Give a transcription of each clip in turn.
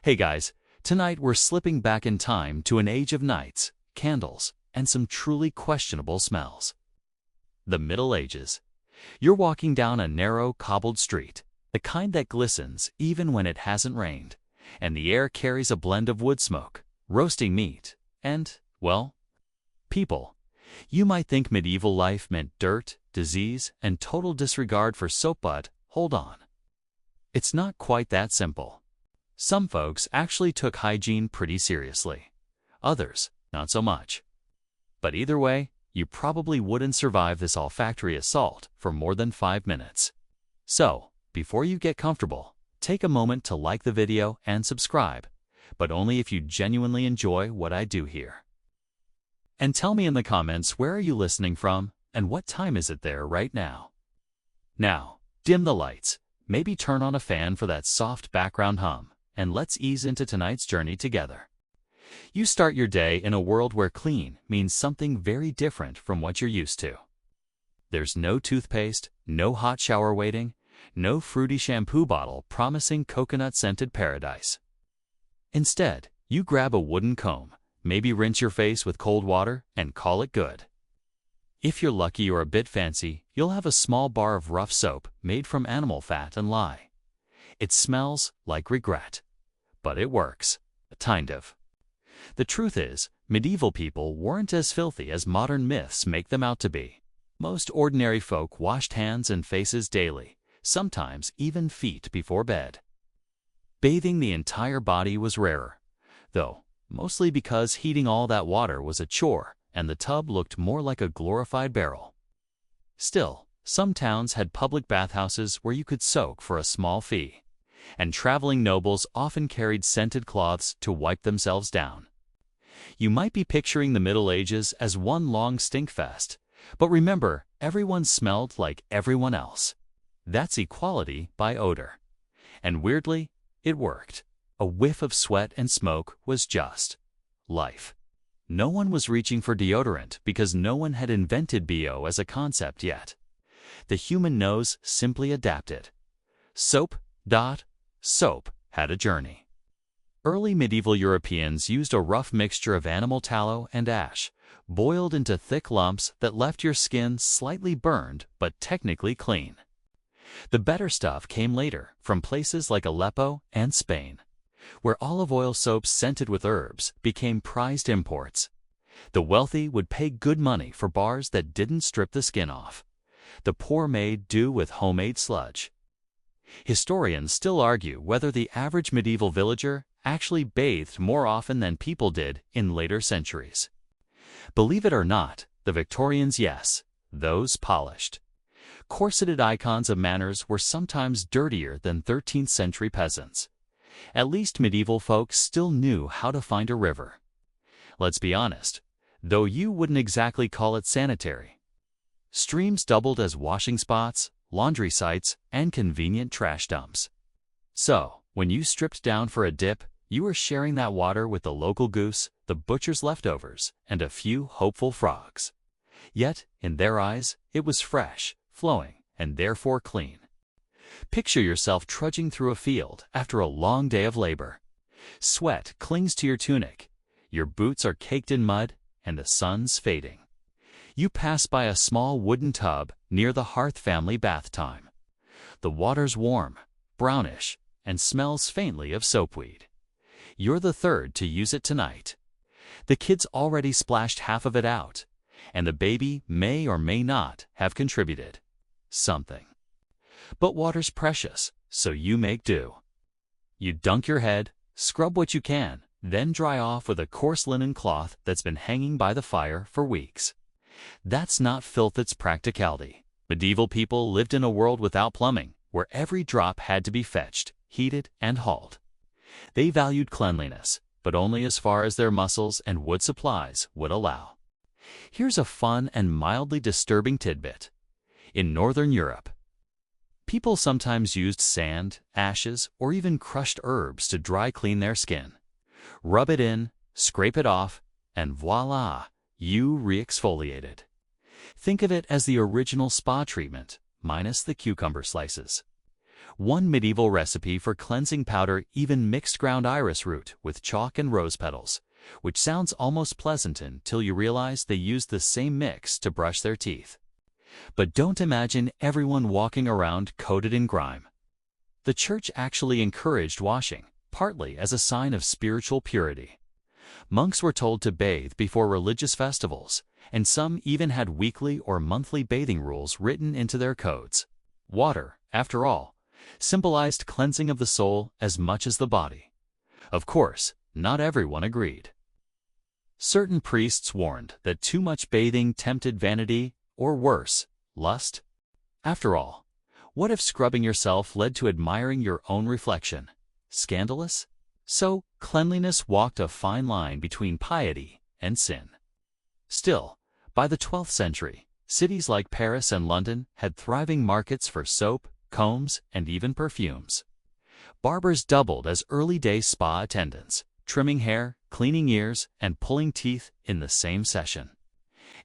Hey guys, tonight we're slipping back in time to an age of knights, candles, and some truly questionable smells. The Middle Ages. You're walking down a narrow, cobbled street, the kind that glistens even when it hasn't rained, and the air carries a blend of wood smoke, roasting meat, and, well, people. You might think medieval life meant dirt, disease, and total disregard for soap, but hold on. It's not quite that simple. Some folks actually took hygiene pretty seriously. Others, not so much. But either way, you probably wouldn't survive this olfactory assault for more than 5 minutes. So, before you get comfortable, take a moment to like the video and subscribe, but only if you genuinely enjoy what I do here. And tell me in the comments, where are you listening from and what time is it there right now? Now, dim the lights, maybe turn on a fan for that soft background hum, and let's ease into tonight's journey together. You start your day in a world where clean means something very different from what you're used to. There's no toothpaste, no hot shower waiting, no fruity shampoo bottle promising coconut-scented paradise. Instead, you grab a wooden comb, maybe rinse your face with cold water, and call it good. If you're lucky or a bit fancy, you'll have a small bar of rough soap made from animal fat and lye. It smells like regret, but it works, kind of. The truth is, medieval people weren't as filthy as modern myths make them out to be. Most ordinary folk washed hands and faces daily, sometimes even feet before bed. Bathing the entire body was rarer, though, mostly because heating all that water was a chore and the tub looked more like a glorified barrel. Still, some towns had public bathhouses where you could soak for a small fee, and traveling nobles often carried scented cloths to wipe themselves down. You might be picturing the Middle Ages as one long stinkfest, but remember, everyone smelled like everyone else. That's equality by odor. And weirdly, it worked. A whiff of sweat and smoke was just life. No one was reaching for deodorant because no one had invented BO as a concept yet. The human nose simply adapted. Soap had a journey. Early medieval Europeans used a rough mixture of animal tallow and ash, boiled into thick lumps that left your skin slightly burned but technically clean. The better stuff came later from places like Aleppo and Spain, where olive oil soaps scented with herbs became prized imports. The wealthy would pay good money for bars that didn't strip the skin off. The poor made do with homemade sludge. Historians still argue whether the average medieval villager actually bathed more often than people did in later centuries. Believe it or not, the Victorians, yes, those polished, corseted icons of manners were sometimes dirtier than 13th century peasants. At least medieval folks still knew how to find a river. Let's be honest, though you wouldn't exactly call it sanitary. Streams doubled as washing spots, laundry sites, and convenient trash dumps. So, when you stripped down for a dip, you were sharing that water with the local goose, the butcher's leftovers, and a few hopeful frogs. Yet, in their eyes, it was fresh, flowing, and therefore clean. Picture yourself trudging through a field after a long day of labor. Sweat clings to your tunic, your boots are caked in mud, and the sun's fading. You pass by a small wooden tub near the hearth family bath time. The water's warm, brownish, and smells faintly of soapweed. You're the third to use it tonight. The kid's already splashed half of it out, and the baby may or may not have contributed something. But water's precious, so you make do. You dunk your head, scrub what you can, then dry off with a coarse linen cloth that's been hanging by the fire for weeks. That's not filth, it's practicality. Medieval people lived in a world without plumbing, where every drop had to be fetched, heated, and hauled. They valued cleanliness, but only as far as their muscles and wood supplies would allow. Here's a fun and mildly disturbing tidbit. In Northern Europe, people sometimes used sand, ashes, or even crushed herbs to dry clean their skin. Rub it in, scrape it off, and voila, you re-exfoliated. Think of it as the original spa treatment, minus the cucumber slices. One medieval recipe for cleansing powder even mixed ground iris root with chalk and rose petals, which sounds almost pleasant until you realize they used the same mix to brush their teeth. But don't imagine everyone walking around coated in grime. The church actually encouraged washing, partly as a sign of spiritual purity. Monks were told to bathe before religious festivals, and some even had weekly or monthly bathing rules written into their codes. Water, after all, symbolized cleansing of the soul as much as the body. Of course, not everyone agreed. Certain priests warned that too much bathing tempted vanity, or worse, lust. After all, what if scrubbing yourself led to admiring your own reflection? Scandalous? So, cleanliness walked a fine line between piety and sin. Still, by the 12th century, cities like Paris and London had thriving markets for soap, combs, and even perfumes. Barbers doubled as early-day spa attendants, trimming hair, cleaning ears, and pulling teeth in the same session.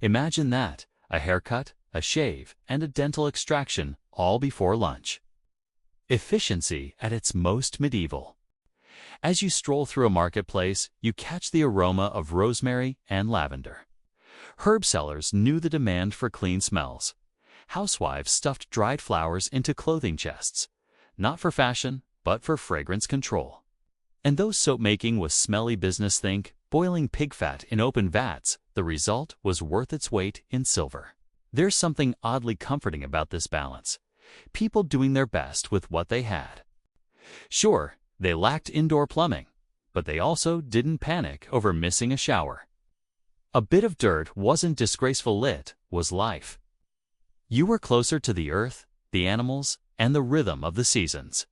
Imagine that, a haircut, a shave, and a dental extraction all before lunch. Efficiency at its most medieval. As you stroll through a marketplace, you catch the aroma of rosemary and lavender. Herb sellers knew the demand for clean smells. Housewives stuffed dried flowers into clothing chests, not for fashion, but for fragrance control. And though soap-making was smelly business, think boiling pig fat in open vats, the result was worth its weight in silver. There's something oddly comforting about this balance. People doing their best with what they had. Sure, they lacked indoor plumbing, but they also didn't panic over missing a shower. A bit of dirt wasn't disgraceful, it was life. You were closer to the earth, the animals, and the rhythm of the seasons.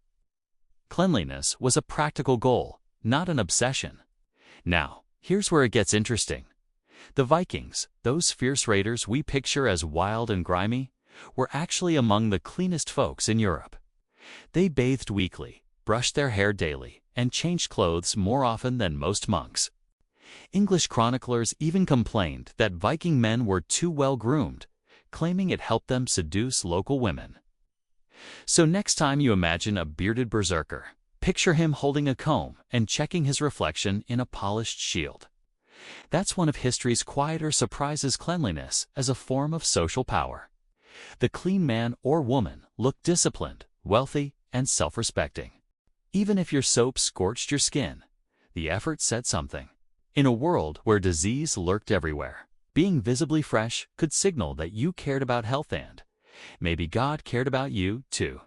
Cleanliness was a practical goal, not an obsession. Now, here's where it gets interesting. The Vikings, those fierce raiders we picture as wild and grimy, were actually among the cleanest folks in Europe. They bathed weekly, brushed their hair daily, and changed clothes more often than most monks. English chroniclers even complained that Viking men were too well groomed, claiming it helped them seduce local women. So next time you imagine a bearded berserker, picture him holding a comb and checking his reflection in a polished shield. That's one of history's quieter surprises: cleanliness as a form of social power. The clean man or woman looked disciplined, wealthy, and self-respecting. Even if your soap scorched your skin, the effort said something. In a world where disease lurked everywhere, being visibly fresh could signal that you cared about health, and maybe God cared about you too.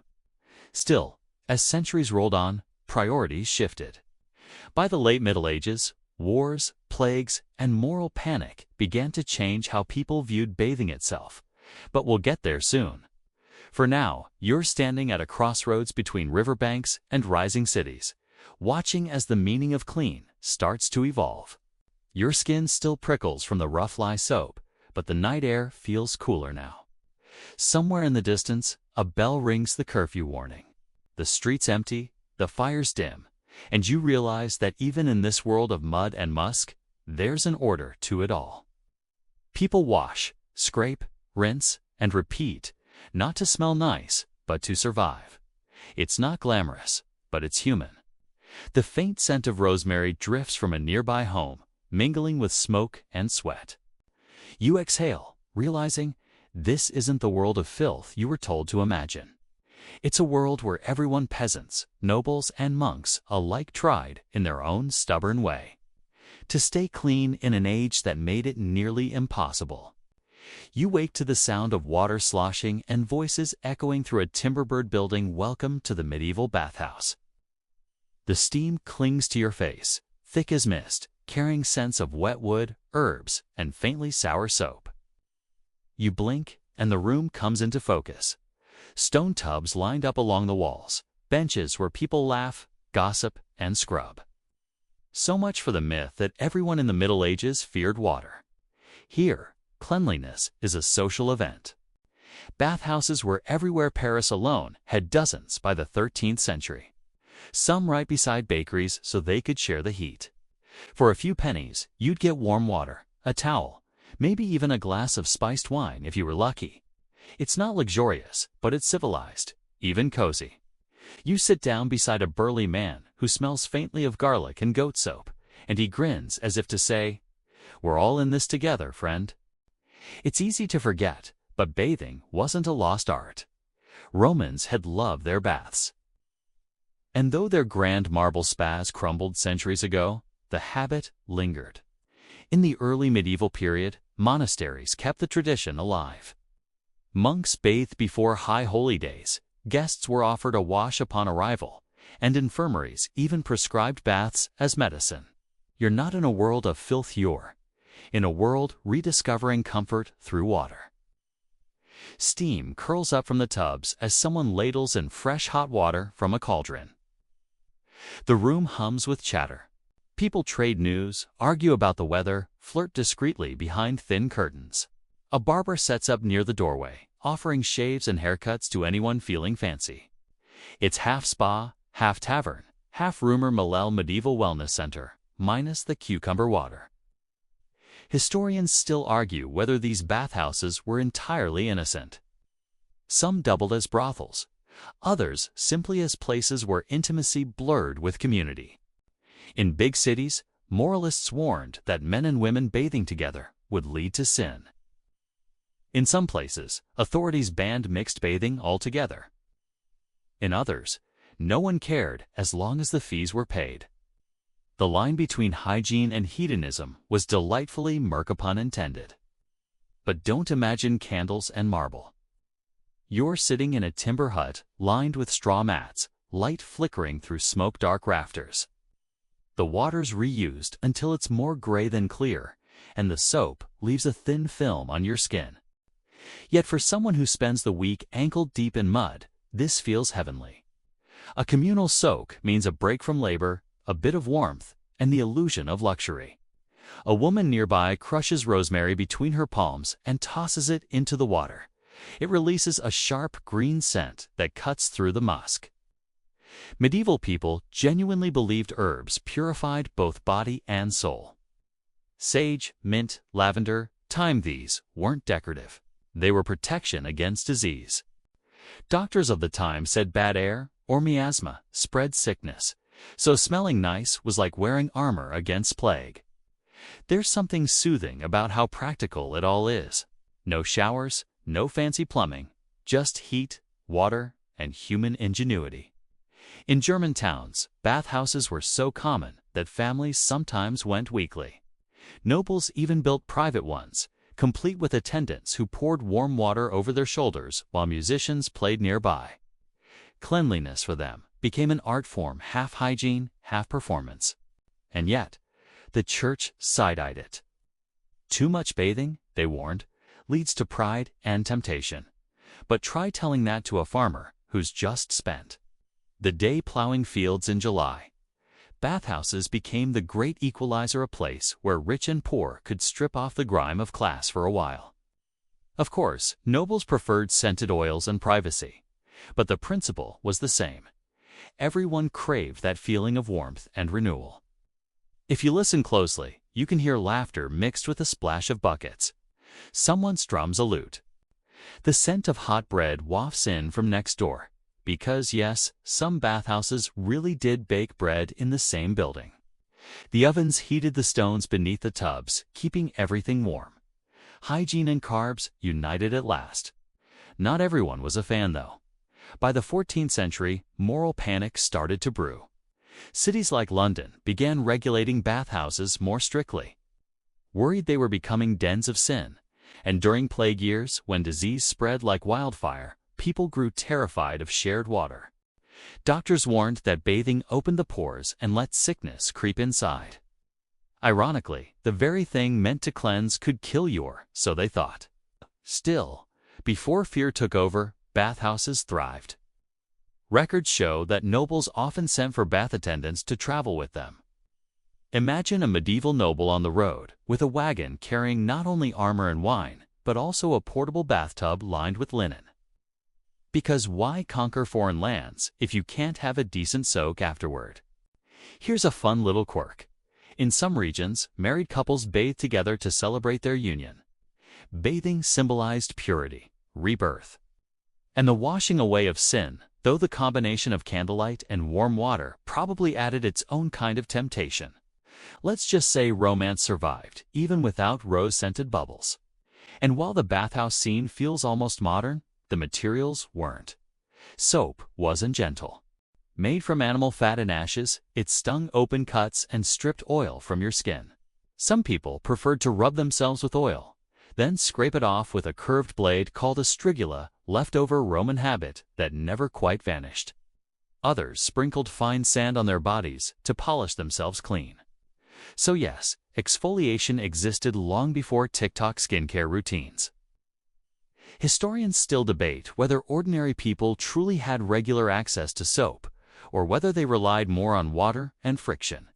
Still, as centuries rolled on, priorities shifted. By the late Middle Ages, wars, plagues, and moral panic began to change how people viewed bathing itself. But we'll get there soon. For now, you're standing at a crossroads between riverbanks and rising cities, watching as the meaning of clean starts to evolve. Your skin still prickles from the rough lye soap, but the night air feels cooler now. Somewhere in the distance, a bell rings the curfew warning. The street's empty, the fire's dim, and you realize that even in this world of mud and musk, there's an order to it all. People wash, scrape, rinse, and repeat, not to smell nice, but to survive. It's not glamorous, but it's human. The faint scent of rosemary drifts from a nearby home, mingling with smoke and sweat. You exhale, realizing this isn't the world of filth you were told to imagine. It's a world where everyone, peasants, nobles, and monks alike, tried, in their own stubborn way, to stay clean in an age that made it nearly impossible. You wake to the sound of water sloshing and voices echoing through a timber-bird building. Welcome to the medieval bathhouse. The steam clings to your face, thick as mist, carrying scents of wet wood, herbs, and faintly sour soap. You blink, and the room comes into focus. Stone tubs lined up along the walls, benches where people laugh, gossip, and scrub. So much for the myth that everyone in the Middle Ages feared water. Here, cleanliness is a social event. Bathhouses were everywhere. Paris alone had dozens by the 13th century. Some right beside bakeries so they could share the heat. For a few pennies, you'd get warm water, a towel, maybe even a glass of spiced wine if you were lucky. It's not luxurious, but it's civilized, even cozy. You sit down beside a burly man who smells faintly of garlic and goat soap, and he grins as if to say, "We're all in this together, friend." It's easy to forget, but bathing wasn't a lost art. Romans had loved their baths. And though their grand marble spas crumbled centuries ago, the habit lingered. In the early medieval period, monasteries kept the tradition alive. Monks bathed before high holy days, guests were offered a wash upon arrival, and infirmaries even prescribed baths as medicine. You're not in a world of filth, you're in a world rediscovering comfort through water. Steam curls up from the tubs as someone ladles in fresh hot water from a cauldron. The room hums with chatter. People trade news, argue about the weather, flirt discreetly behind thin curtains. A barber sets up near the doorway, offering shaves and haircuts to anyone feeling fancy. It's half spa, half tavern, half rumor mill medieval wellness center, minus the cucumber water. Historians still argue whether these bathhouses were entirely innocent. Some doubled as brothels, others simply as places where intimacy blurred with community. In big cities, moralists warned that men and women bathing together would lead to sin. In some places, authorities banned mixed bathing altogether. In others, no one cared as long as the fees were paid. The line between hygiene and hedonism was delightfully murky, pun intended. But don't imagine candles and marble. You're sitting in a timber hut lined with straw mats, light flickering through smoke-dark rafters. The water's reused until it's more gray than clear, and the soap leaves a thin film on your skin. Yet for someone who spends the week ankle-deep in mud, this feels heavenly. A communal soak means a break from labor, a bit of warmth, and the illusion of luxury. A woman nearby crushes rosemary between her palms and tosses it into the water. It releases a sharp green scent that cuts through the musk. Medieval people genuinely believed herbs purified both body and soul. Sage, mint, lavender, thyme, these weren't decorative. They were protection against disease. Doctors of the time said bad air, or miasma, spread sickness, so smelling nice was like wearing armor against plague. There's something soothing about how practical it all is. No showers, no fancy plumbing, just heat, water, and human ingenuity. In German towns, bathhouses were so common that families sometimes went weekly. Nobles even built private ones, complete with attendants who poured warm water over their shoulders while musicians played nearby. Cleanliness for them became an art form, half hygiene, half performance. And yet, the church side-eyed it. Too much bathing, they warned, leads to pride and temptation. But try telling that to a farmer who's just spent the day plowing fields in July. Bathhouses became the great equalizer, a place where rich and poor could strip off the grime of class for a while. Of course, nobles preferred scented oils and privacy, but the principle was the same. Everyone craved that feeling of warmth and renewal. If you listen closely, you can hear laughter mixed with a splash of buckets. Someone strums a lute. The scent of hot bread wafts in from next door, because yes, some bathhouses really did bake bread in the same building. The ovens heated the stones beneath the tubs, keeping everything warm. Hygiene and carbs united at last. Not everyone was a fan, though. By the 14th century, moral panic started to brew. Cities like London began regulating bathhouses more strictly, worried they were becoming dens of sin. And during plague years, when disease spread like wildfire, people grew terrified of shared water. Doctors warned that bathing opened the pores and let sickness creep inside. Ironically, the very thing meant to cleanse could kill you, or so they thought. Still, before fear took over, bathhouses thrived. Records show that nobles often sent for bath attendants to travel with them. Imagine a medieval noble on the road, with a wagon carrying not only armor and wine, but also a portable bathtub lined with linen. Because why conquer foreign lands if you can't have a decent soak afterward? Here's a fun little quirk. In some regions, married couples bathe together to celebrate their union. Bathing symbolized purity, rebirth, and the washing away of sin, though the combination of candlelight and warm water probably added its own kind of temptation. Let's just say romance survived, even without rose-scented bubbles. And while the bathhouse scene feels almost modern, the materials weren't. Soap wasn't gentle. Made from animal fat and ashes, it stung open cuts and stripped oil from your skin. Some people preferred to rub themselves with oil, then scrape it off with a curved blade called a strigula, leftover Roman habit that never quite vanished. Others sprinkled fine sand on their bodies to polish themselves clean. So yes, exfoliation existed long before TikTok skincare routines. Historians still debate whether ordinary people truly had regular access to soap, or whether they relied more on water and friction.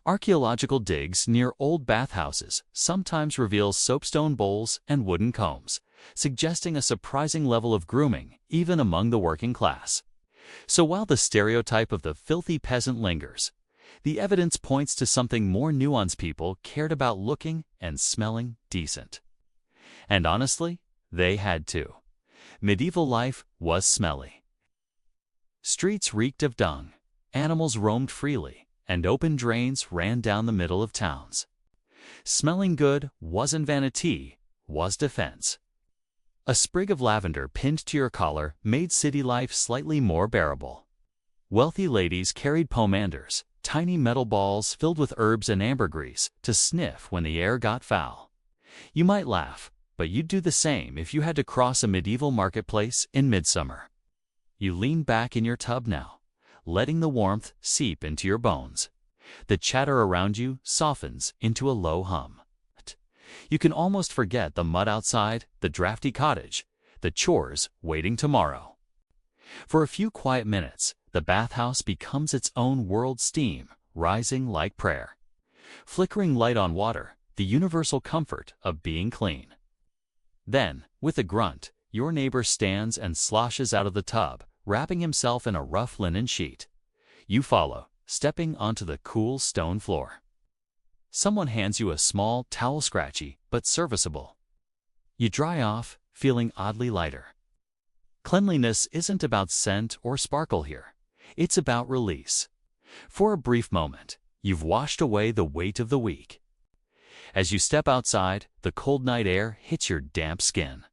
Archaeological digs near old bathhouses sometimes reveal soapstone bowls and wooden combs, suggesting a surprising level of grooming even among the working class. So while the stereotype of the filthy peasant lingers, the evidence points to something more nuanced. People cared about looking and smelling decent. And honestly, they had to. Medieval life was smelly. Streets reeked of dung, animals roamed freely, and open drains ran down the middle of towns. Smelling good wasn't vanity, was defense. A sprig of lavender pinned to your collar made city life slightly more bearable. Wealthy ladies carried pomanders, tiny metal balls filled with herbs and ambergris, to sniff when the air got foul. You might laugh, but you'd do the same if you had to cross a medieval marketplace in midsummer. You lean back in your tub now, letting the warmth seep into your bones. The chatter around you softens into a low hum. You can almost forget the mud outside, the drafty cottage, the chores waiting tomorrow. For a few quiet minutes, the bathhouse becomes its own world, steam rising like prayer. Flickering light on water, the universal comfort of being clean. Then, with a grunt, your neighbor stands and sloshes out of the tub, wrapping himself in a rough linen sheet. You follow, stepping onto the cool stone floor. Someone hands you a small towel, scratchy but serviceable. You dry off, feeling oddly lighter. Cleanliness isn't about scent or sparkle here. It's about release. For a brief moment, you've washed away the weight of the week. As you step outside, the cold night air hits your damp skin.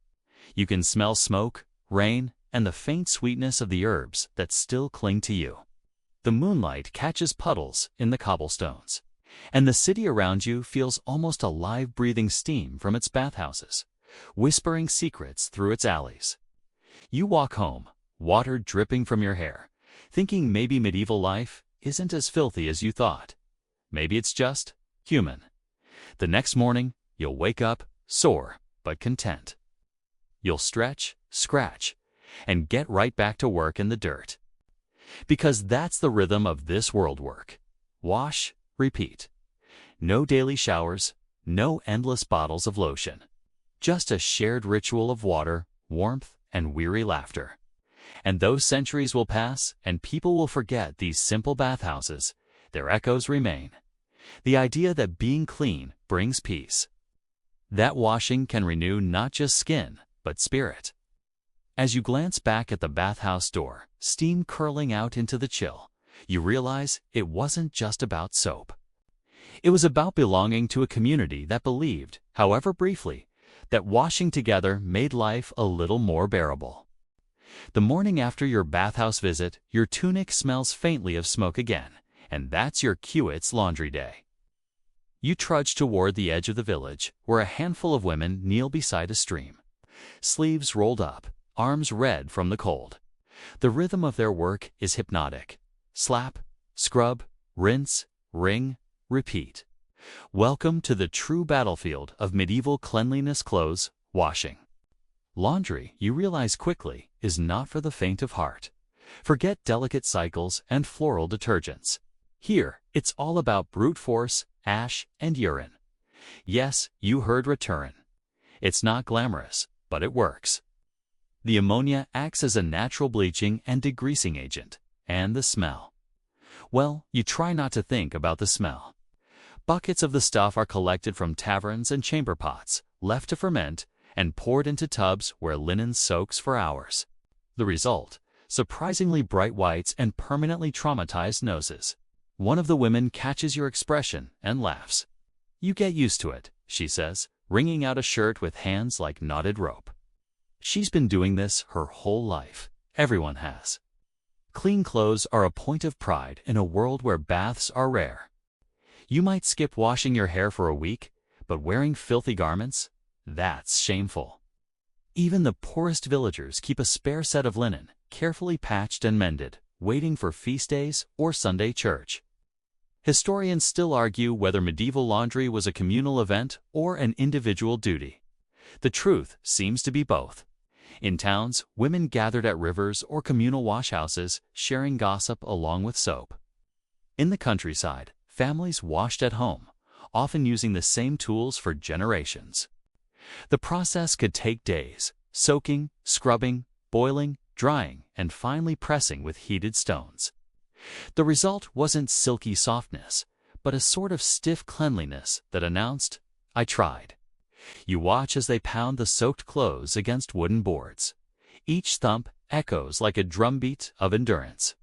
You can smell smoke, rain, and the faint sweetness of the herbs that still cling to you. The moonlight catches puddles in the cobblestones, and the city around you feels almost alive, breathing steam from its bathhouses, whispering secrets through its alleys. You walk home, water dripping from your hair, thinking maybe medieval life isn't as filthy as you thought. Maybe it's just human. The next morning, you'll wake up sore but content. You'll stretch, scratch, and get right back to work in the dirt. Because that's the rhythm of this world work. Wash, repeat. No daily showers, no endless bottles of lotion. Just a shared ritual of water, warmth, and weary laughter. And those centuries will pass, and people will forget these simple bathhouses. Their echoes remain. The idea that being clean brings peace. That washing can renew not just skin, but spirit. As you glance back at the bathhouse door, steam curling out into the chill, you realize it wasn't just about soap. It was about belonging to a community that believed, however briefly, that washing together made life a little more bearable. The morning after your bathhouse visit, your tunic smells faintly of smoke again, and that's your cue. It's laundry day. You trudge toward the edge of the village, where a handful of women kneel beside a stream. Sleeves rolled up, arms red from the cold. The rhythm of their work is hypnotic. Slap, scrub, rinse, wring, repeat. Welcome to the true battlefield of medieval cleanliness. Clothes washing. Laundry, you realize quickly, is not for the faint of heart. Forget delicate cycles and floral detergents. Here, it's all about brute force, ash, and urine. Yes, you heard return. It's not glamorous, but it works. The ammonia acts as a natural bleaching and degreasing agent. And the smell. Well, you try not to think about the smell. Buckets of the stuff are collected from taverns and chamber pots, left to ferment, and poured into tubs where linen soaks for hours. The result? surprisingly bright whites, and permanently traumatized noses. One of the women catches your expression and laughs. "You get used to it," she says, wringing out a shirt with hands like knotted rope. She's been doing this her whole life. Everyone has. Clean clothes are a point of pride in a world where baths are rare. You might skip washing your hair for a week, but wearing filthy garments? That's shameful. Even the poorest villagers keep a spare set of linen, carefully patched and mended, waiting for feast days or Sunday church. Historians still argue whether medieval laundry was a communal event or an individual duty. The truth seems to be both. In towns, women gathered at rivers or communal washhouses, sharing gossip along with soap. In the countryside, families washed at home, often using the same tools for generations. The process could take days: soaking, scrubbing, boiling, drying, and finally pressing with heated stones. The result wasn't silky softness, but a sort of stiff cleanliness that announced, "I tried." You watch as they pound the soaked clothes against wooden boards. Each thump echoes like a drumbeat of endurance.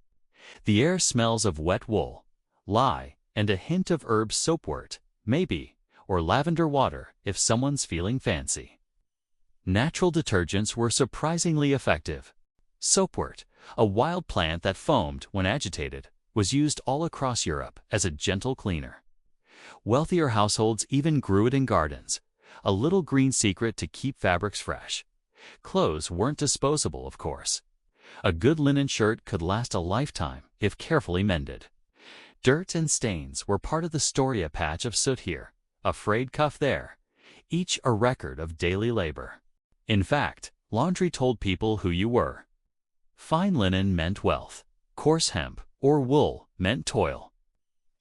The air smells of wet wool, lye, and a hint of herb soapwort, maybe, or lavender water if someone's feeling fancy. Natural detergents were surprisingly effective. Soapwort, a wild plant that foamed when agitated, was used all across Europe as a gentle cleaner. Wealthier households even grew it in gardens, a little green secret to keep fabrics fresh. Clothes weren't disposable, of course. A good linen shirt could last a lifetime if carefully mended. Dirt and stains were part of the story. A patch of soot here, a frayed cuff there, each a record of daily labor. In fact, laundry told people who you were. Fine linen meant wealth, coarse hemp or wool meant toil.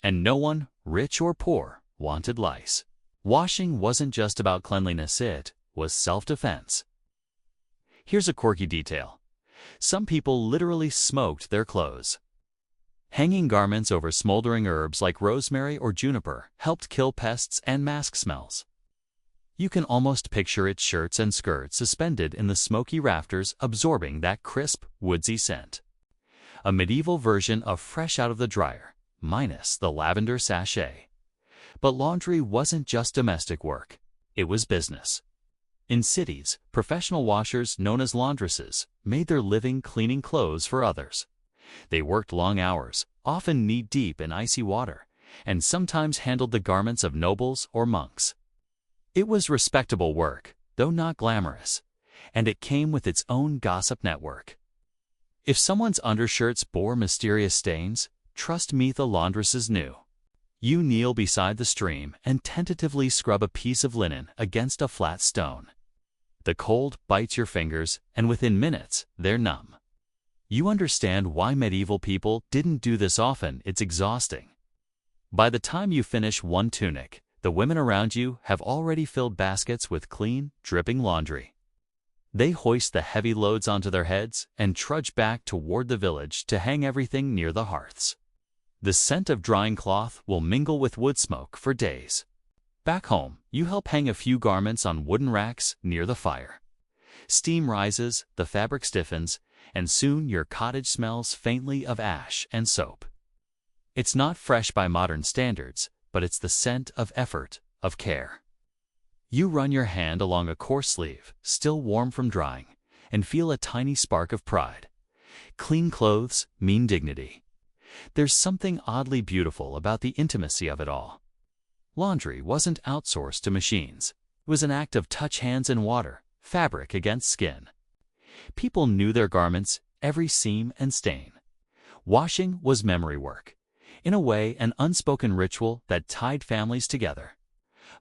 And no one, rich or poor, wanted lice. Washing wasn't just about cleanliness, it was self-defense. Here's a quirky detail. Some people literally smoked their clothes. Hanging garments over smoldering herbs like rosemary or juniper helped kill pests and mask smells. You can almost picture its shirts and skirts suspended in the smoky rafters, absorbing that crisp, woodsy scent. A medieval version of fresh out of the dryer, minus the lavender sachet. But laundry wasn't just domestic work. It was business. In cities, professional washers known as laundresses made their living cleaning clothes for others. They worked long hours, often knee-deep in icy water, and sometimes handled the garments of nobles or monks. It was respectable work, though not glamorous, and it came with its own gossip network. If someone's undershirts bore mysterious stains, trust me, the laundresses knew. You kneel beside the stream and tentatively scrub a piece of linen against a flat stone. The cold bites your fingers, and within minutes, they're numb. You understand why medieval people didn't do this often. It's exhausting. By the time you finish one tunic, the women around you have already filled baskets with clean, dripping laundry. They hoist the heavy loads onto their heads and trudge back toward the village to hang everything near the hearths. The scent of drying cloth will mingle with wood smoke for days. Back home, you help hang a few garments on wooden racks near the fire. Steam rises, the fabric stiffens, and soon your cottage smells faintly of ash and soap. It's not fresh by modern standards, but it's the scent of effort, of care. You run your hand along a coarse sleeve, still warm from drying, and feel a tiny spark of pride. Clean clothes mean dignity. There's something oddly beautiful about the intimacy of it all. Laundry wasn't outsourced to machines. It was an act of touch, hands in water, fabric against skin. People knew their garments, every seam and stain. Washing was memory work. In a way, an unspoken ritual that tied families together.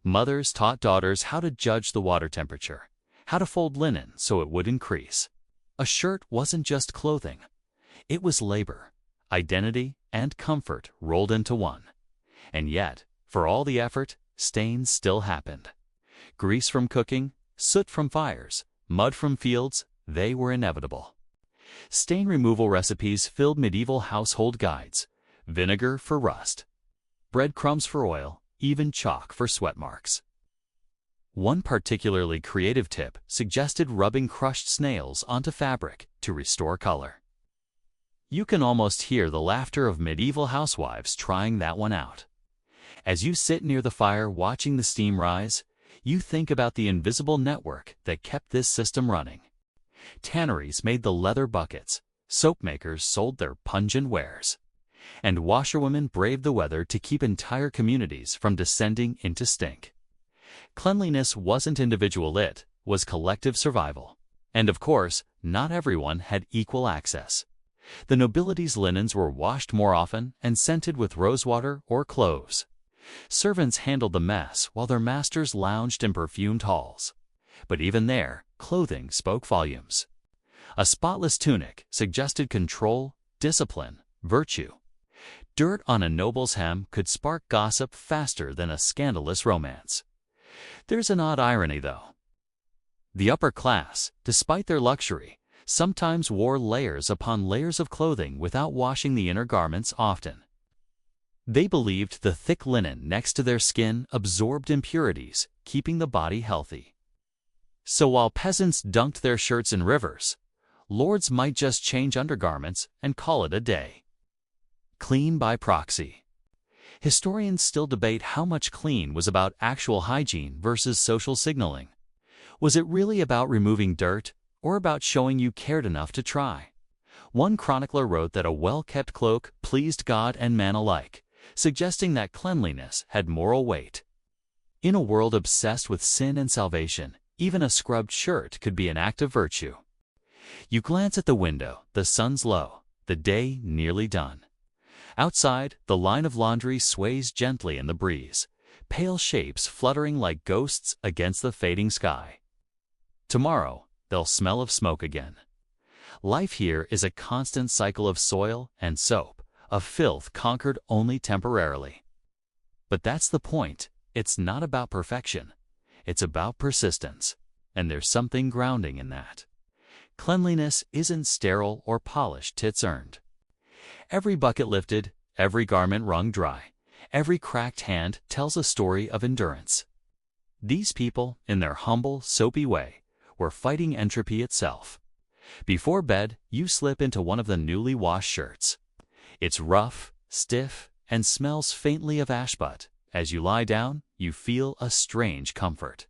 Mothers taught daughters how to judge the water temperature, how to fold linen so it wouldn't crease. A shirt wasn't just clothing. It was labor. Identity and comfort rolled into one. And yet, for all the effort, stains still happened. Grease from cooking, soot from fires, mud from fields, they were inevitable. Stain removal recipes filled medieval household guides: vinegar for rust, breadcrumbs for oil, even chalk for sweat marks. One particularly creative tip suggested rubbing crushed snails onto fabric to restore color. You can almost hear the laughter of medieval housewives trying that one out. As you sit near the fire watching the steam rise, you think about the invisible network that kept this system running. Tanneries made the leather buckets, soap makers sold their pungent wares, and washerwomen braved the weather to keep entire communities from descending into stink. Cleanliness wasn't individual, it was collective survival. And of course, not everyone had equal access. The nobility's linens were washed more often and scented with rosewater or cloves. Servants handled the mess while their masters lounged in perfumed halls. But even there, clothing spoke volumes. A spotless tunic suggested control, discipline, virtue. Dirt on a noble's hem could spark gossip faster than a scandalous romance. There's an odd irony, though. The upper class, despite their luxury, sometimes wore layers upon layers of clothing without washing the inner garments often. They believed the thick linen next to their skin absorbed impurities, keeping the body healthy. So while peasants dunked their shirts in rivers, lords might just change undergarments and call it a day. Clean by proxy. Historians still debate how much clean was about actual hygiene versus social signaling. Was it really about removing dirt, or about showing you cared enough to try? One chronicler wrote that a well-kept cloak pleased God and man alike, suggesting that cleanliness had moral weight. In a world obsessed with sin and salvation, even a scrubbed shirt could be an act of virtue. You glance at the window, the sun's low, the day nearly done. Outside, the line of laundry sways gently in the breeze, pale shapes fluttering like ghosts against the fading sky. Tomorrow, they'll smell of smoke again. Life here is a constant cycle of soil and soap, of filth conquered only temporarily. But that's the point. It's not about perfection. It's about persistence. And there's something grounding in that. Cleanliness isn't sterile or polished tits earned. Every bucket lifted, every garment wrung dry, every cracked hand tells a story of endurance. These people, in their humble, soapy way, were fighting entropy itself. Before bed, you slip into one of the newly washed shirts. It's rough, stiff, and smells faintly of ash butt. As you lie down, you feel a strange comfort.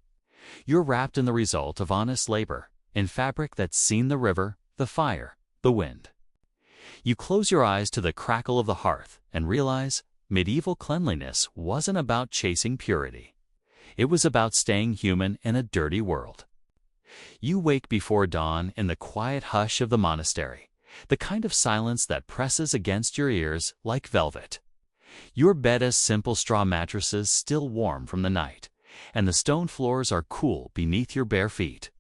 You're wrapped in the result of honest labor, in fabric that's seen the river, the fire, the wind. You close your eyes to the crackle of the hearth and realize medieval cleanliness wasn't about chasing purity. It was about staying human in a dirty world. You wake before dawn in the quiet hush of the monastery, the kind of silence that presses against your ears like velvet. Your bed has simple straw mattresses still warm from the night, and the stone floors are cool beneath your bare feet.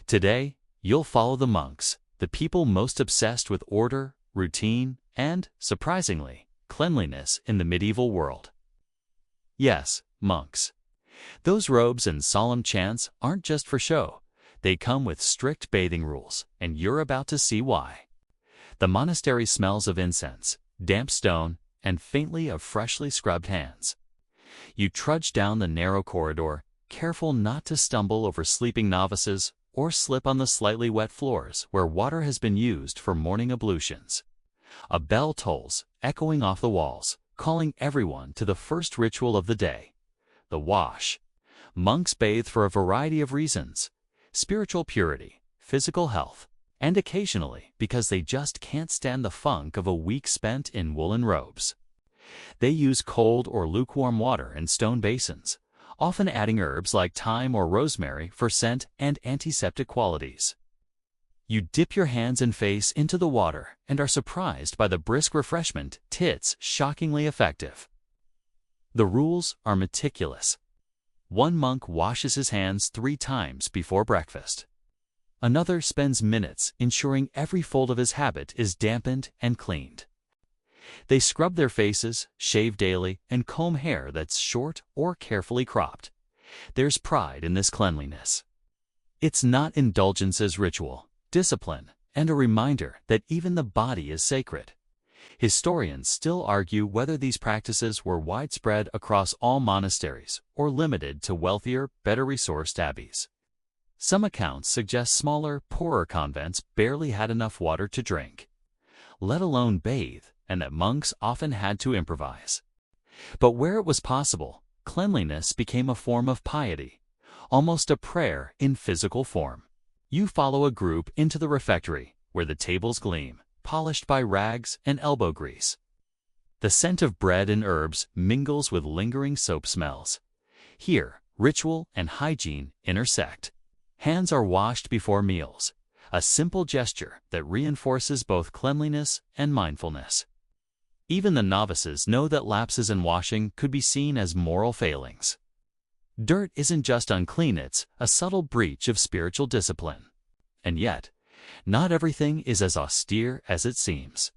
Today, you'll follow the monks, the people most obsessed with order, routine, and, surprisingly, cleanliness in the medieval world. Yes, monks. Those robes and solemn chants aren't just for show. They come with strict bathing rules, and you're about to see why. The monastery smells of incense, damp stone, and faintly of freshly scrubbed hands. You trudge down the narrow corridor, careful not to stumble over sleeping novices or slip on the slightly wet floors where water has been used for morning ablutions. A bell tolls, echoing off the walls, calling everyone to the first ritual of the day, the wash. Monks bathe for a variety of reasons: spiritual purity, physical health, and occasionally because they just can't stand the funk of a week spent in woolen robes. They use cold or lukewarm water in stone basins, often adding herbs like thyme or rosemary for scent and antiseptic qualities. You dip your hands and face into the water and are surprised by the brisk refreshment. It's shockingly effective. The rules are meticulous. One monk washes his hands 3 times before breakfast. Another spends minutes ensuring every fold of his habit is dampened and cleaned. They scrub their faces, shave daily, and comb hair that's short or carefully cropped. There's pride in this cleanliness. It's not indulgence's ritual, discipline, and a reminder that even the body is sacred. Historians still argue whether these practices were widespread across all monasteries or limited to wealthier, better-resourced abbeys. Some accounts suggest smaller, poorer convents barely had enough water to drink. let alone bathe, and that monks often had to improvise. But where it was possible, cleanliness became a form of piety, almost a prayer in physical form. You follow a group into the refectory, where the tables gleam, polished by rags and elbow grease. The scent of bread and herbs mingles with lingering soap smells. Here, ritual and hygiene intersect. Hands are washed before meals, a simple gesture that reinforces both cleanliness and mindfulness. Even the novices know that lapses in washing could be seen as moral failings. Dirt isn't just unclean, it's a subtle breach of spiritual discipline. And yet, not everything is as austere as it seems.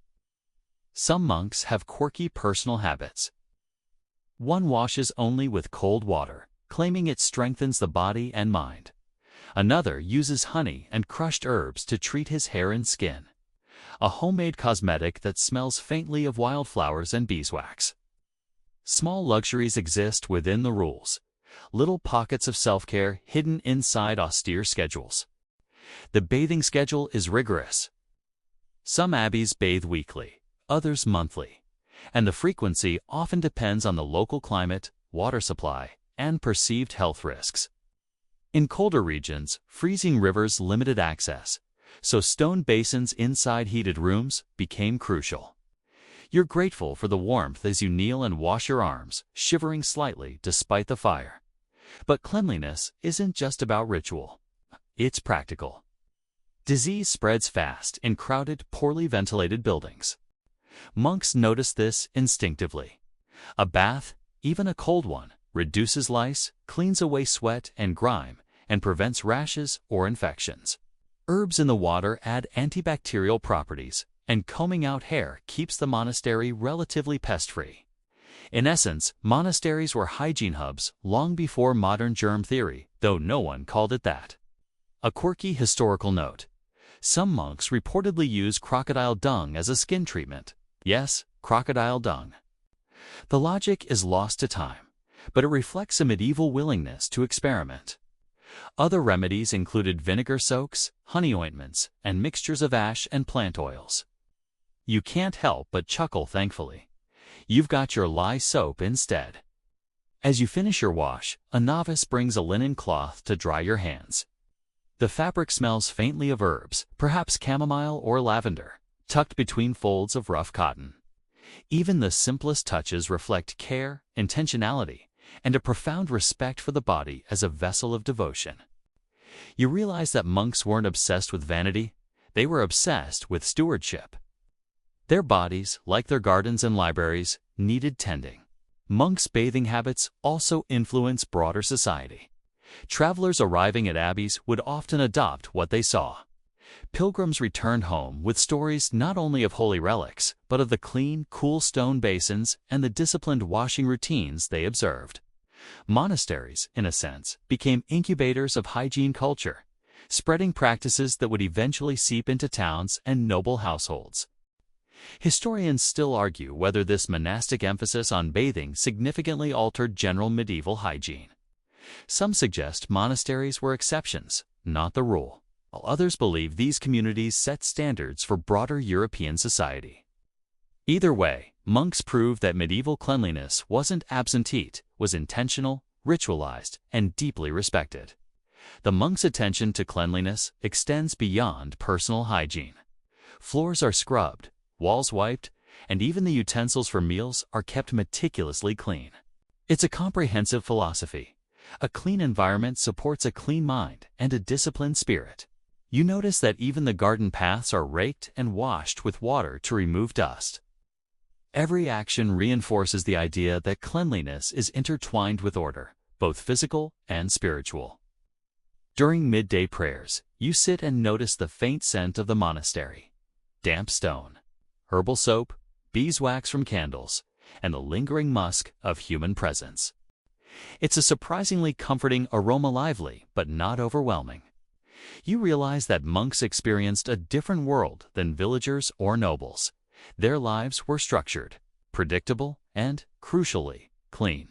Some monks have quirky personal habits. One washes only with cold water, claiming it strengthens the body and mind. Another uses honey and crushed herbs to treat his hair and skin, a homemade cosmetic that smells faintly of wildflowers and beeswax. Small luxuries exist within the rules, little pockets of self-care hidden inside austere schedules. The bathing schedule is rigorous. Some abbeys bathe weekly, others monthly, and the frequency often depends on the local climate, water supply, and perceived health risks. In colder regions, freezing rivers limited access, so stone basins inside heated rooms became crucial. You're grateful for the warmth as you kneel and wash your arms, shivering slightly despite the fire. But cleanliness isn't just about ritual. It's practical. Disease spreads fast in crowded, poorly ventilated buildings. Monks notice this instinctively. A bath, even a cold one, reduces lice, cleans away sweat and grime, and prevents rashes or infections. Herbs in the water add antibacterial properties, and combing out hair keeps the monastery relatively pest-free. In essence, monasteries were hygiene hubs long before modern germ theory, though no one called it that. A quirky historical note. Some monks reportedly use crocodile dung as a skin treatment. Yes, crocodile dung. The logic is lost to time, but it reflects a medieval willingness to experiment. Other remedies included vinegar soaks, honey ointments, and mixtures of ash and plant oils. You can't help but chuckle, thankfully. You've got your lye soap instead. As you finish your wash, a novice brings a linen cloth to dry your hands. The fabric smells faintly of herbs, perhaps chamomile or lavender, tucked between folds of rough cotton. Even the simplest touches reflect care, intentionality, and a profound respect for the body as a vessel of devotion. You realize that monks weren't obsessed with vanity, they were obsessed with stewardship. Their bodies, like their gardens and libraries, needed tending. Monks' bathing habits also influence broader society. Travelers arriving at abbeys would often adopt what they saw. Pilgrims returned home with stories not only of holy relics, but of the clean, cool stone basins and the disciplined washing routines they observed. Monasteries, in a sense, became incubators of hygiene culture, spreading practices that would eventually seep into towns and noble households. Historians still argue whether this monastic emphasis on bathing significantly altered general medieval hygiene. Some suggest monasteries were exceptions, not the rule, while others believe these communities set standards for broader European society. Either way, monks proved that medieval cleanliness wasn't absentee, was intentional, ritualized, and deeply respected. The monk's attention to cleanliness extends beyond personal hygiene. Floors are scrubbed, walls wiped, and even the utensils for meals are kept meticulously clean. It's a comprehensive philosophy. A clean environment supports a clean mind and a disciplined spirit. You notice that even the garden paths are raked and washed with water to remove dust. Every action reinforces the idea that cleanliness is intertwined with order, both physical and spiritual. During midday prayers, you sit and notice the faint scent of the monastery. Damp stone, herbal soap, beeswax from candles, and the lingering musk of human presence. It's a surprisingly comforting aroma, lively but not overwhelming. You realize that monks experienced a different world than villagers or nobles. Their lives were structured, predictable, and, crucially, clean.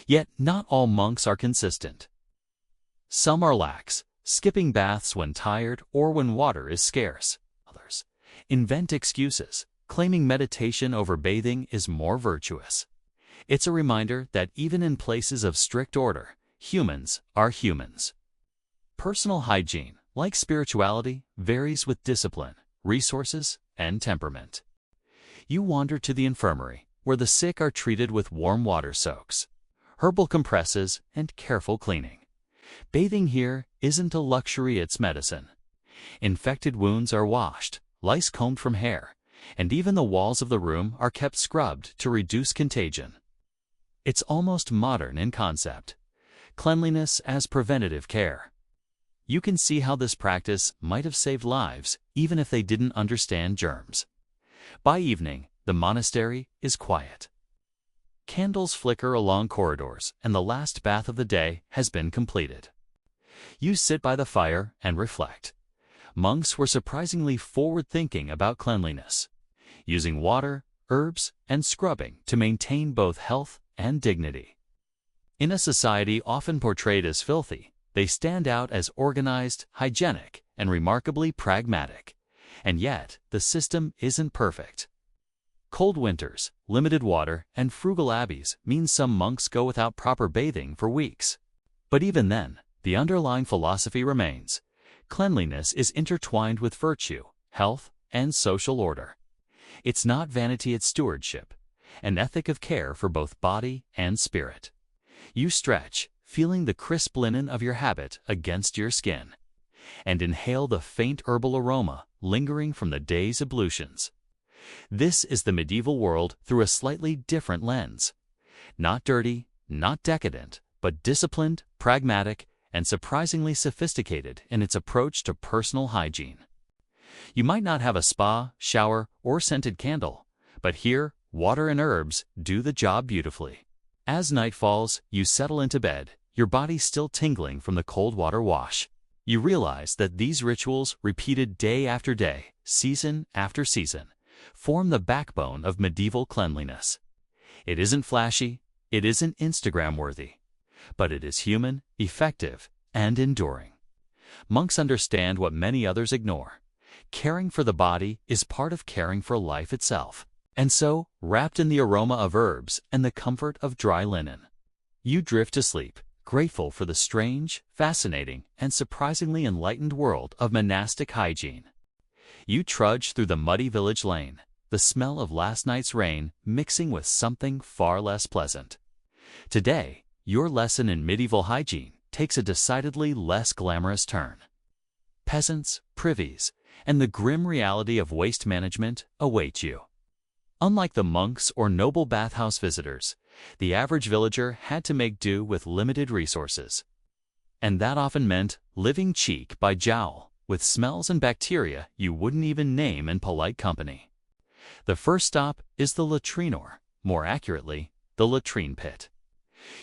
Yet not all monks are consistent. Some are lax, skipping baths when tired or when water is scarce. Others, invent excuses, claiming meditation over bathing is more virtuous. It's a reminder that even in places of strict order, humans are humans. Personal hygiene, like spirituality, varies with discipline, resources, and temperament. You wander to the infirmary, where the sick are treated with warm water soaks, herbal compresses, and careful cleaning. Bathing here isn't a luxury, it's medicine. Infected wounds are washed, lice combed from hair, and even the walls of the room are kept scrubbed to reduce contagion. It's almost modern in concept. Cleanliness as preventative care. You can see how this practice might have saved lives even if they didn't understand germs. By evening, the monastery is quiet. Candles flicker along corridors, and the last bath of the day has been completed. You sit by the fire and reflect. Monks were surprisingly forward-thinking about cleanliness, using water, herbs, and scrubbing to maintain both health and dignity. In a society often portrayed as filthy, they stand out as organized, hygienic, and remarkably pragmatic. And yet, the system isn't perfect. Cold winters, limited water, and frugal abbeys mean some monks go without proper bathing for weeks. But even then, the underlying philosophy remains. Cleanliness is intertwined with virtue, health, and social order. It's not vanity, it's stewardship, an ethic of care for both body and spirit. You stretch, feeling the crisp linen of your habit against your skin, and inhale the faint herbal aroma lingering from the day's ablutions. This is the medieval world through a slightly different lens. Not dirty, not decadent, but disciplined, pragmatic, and surprisingly sophisticated in its approach to personal hygiene. You might not have a spa, shower, or scented candle, but here, water and herbs do the job beautifully. As night falls, you settle into bed, your body still tingling from the cold water wash. You realize that these rituals, repeated day after day, season after season, form the backbone of medieval cleanliness. It isn't flashy, it isn't Instagram-worthy, but it is human, effective, and enduring. Monks understand what many others ignore. Caring for the body is part of caring for life itself. And so, wrapped in the aroma of herbs and the comfort of dry linen, you drift to sleep, grateful for the strange, fascinating, and surprisingly enlightened world of monastic hygiene. You trudge through the muddy village lane, the smell of last night's rain mixing with something far less pleasant. Today, your lesson in medieval hygiene takes a decidedly less glamorous turn. Peasants, privies, and the grim reality of waste management await you. Unlike the monks or noble bathhouse visitors, the average villager had to make do with limited resources. And that often meant living cheek by jowl, with smells and bacteria you wouldn't even name in polite company. The first stop is the latrine, or, more accurately, the latrine pit.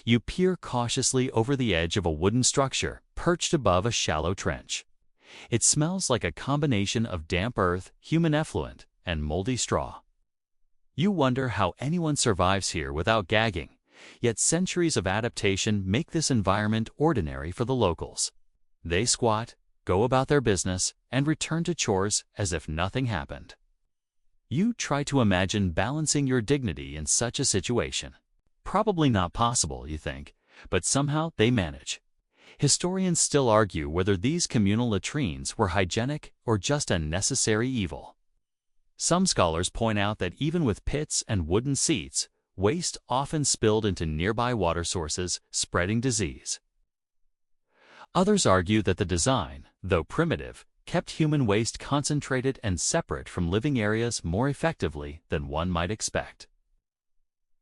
You peer cautiously over the edge of a wooden structure perched above a shallow trench. It smells like a combination of damp earth, human effluent, and moldy straw. You wonder how anyone survives here without gagging, yet centuries of adaptation make this environment ordinary for the locals. They squat, go about their business, and return to chores as if nothing happened. You try to imagine balancing your dignity in such a situation. Probably not possible, you think, but somehow they manage. Historians still argue whether these communal latrines were hygienic or just a necessary evil. Some scholars point out that even with pits and wooden seats, waste often spilled into nearby water sources, spreading disease. Others argue that the design, though primitive, kept human waste concentrated and separate from living areas more effectively than one might expect.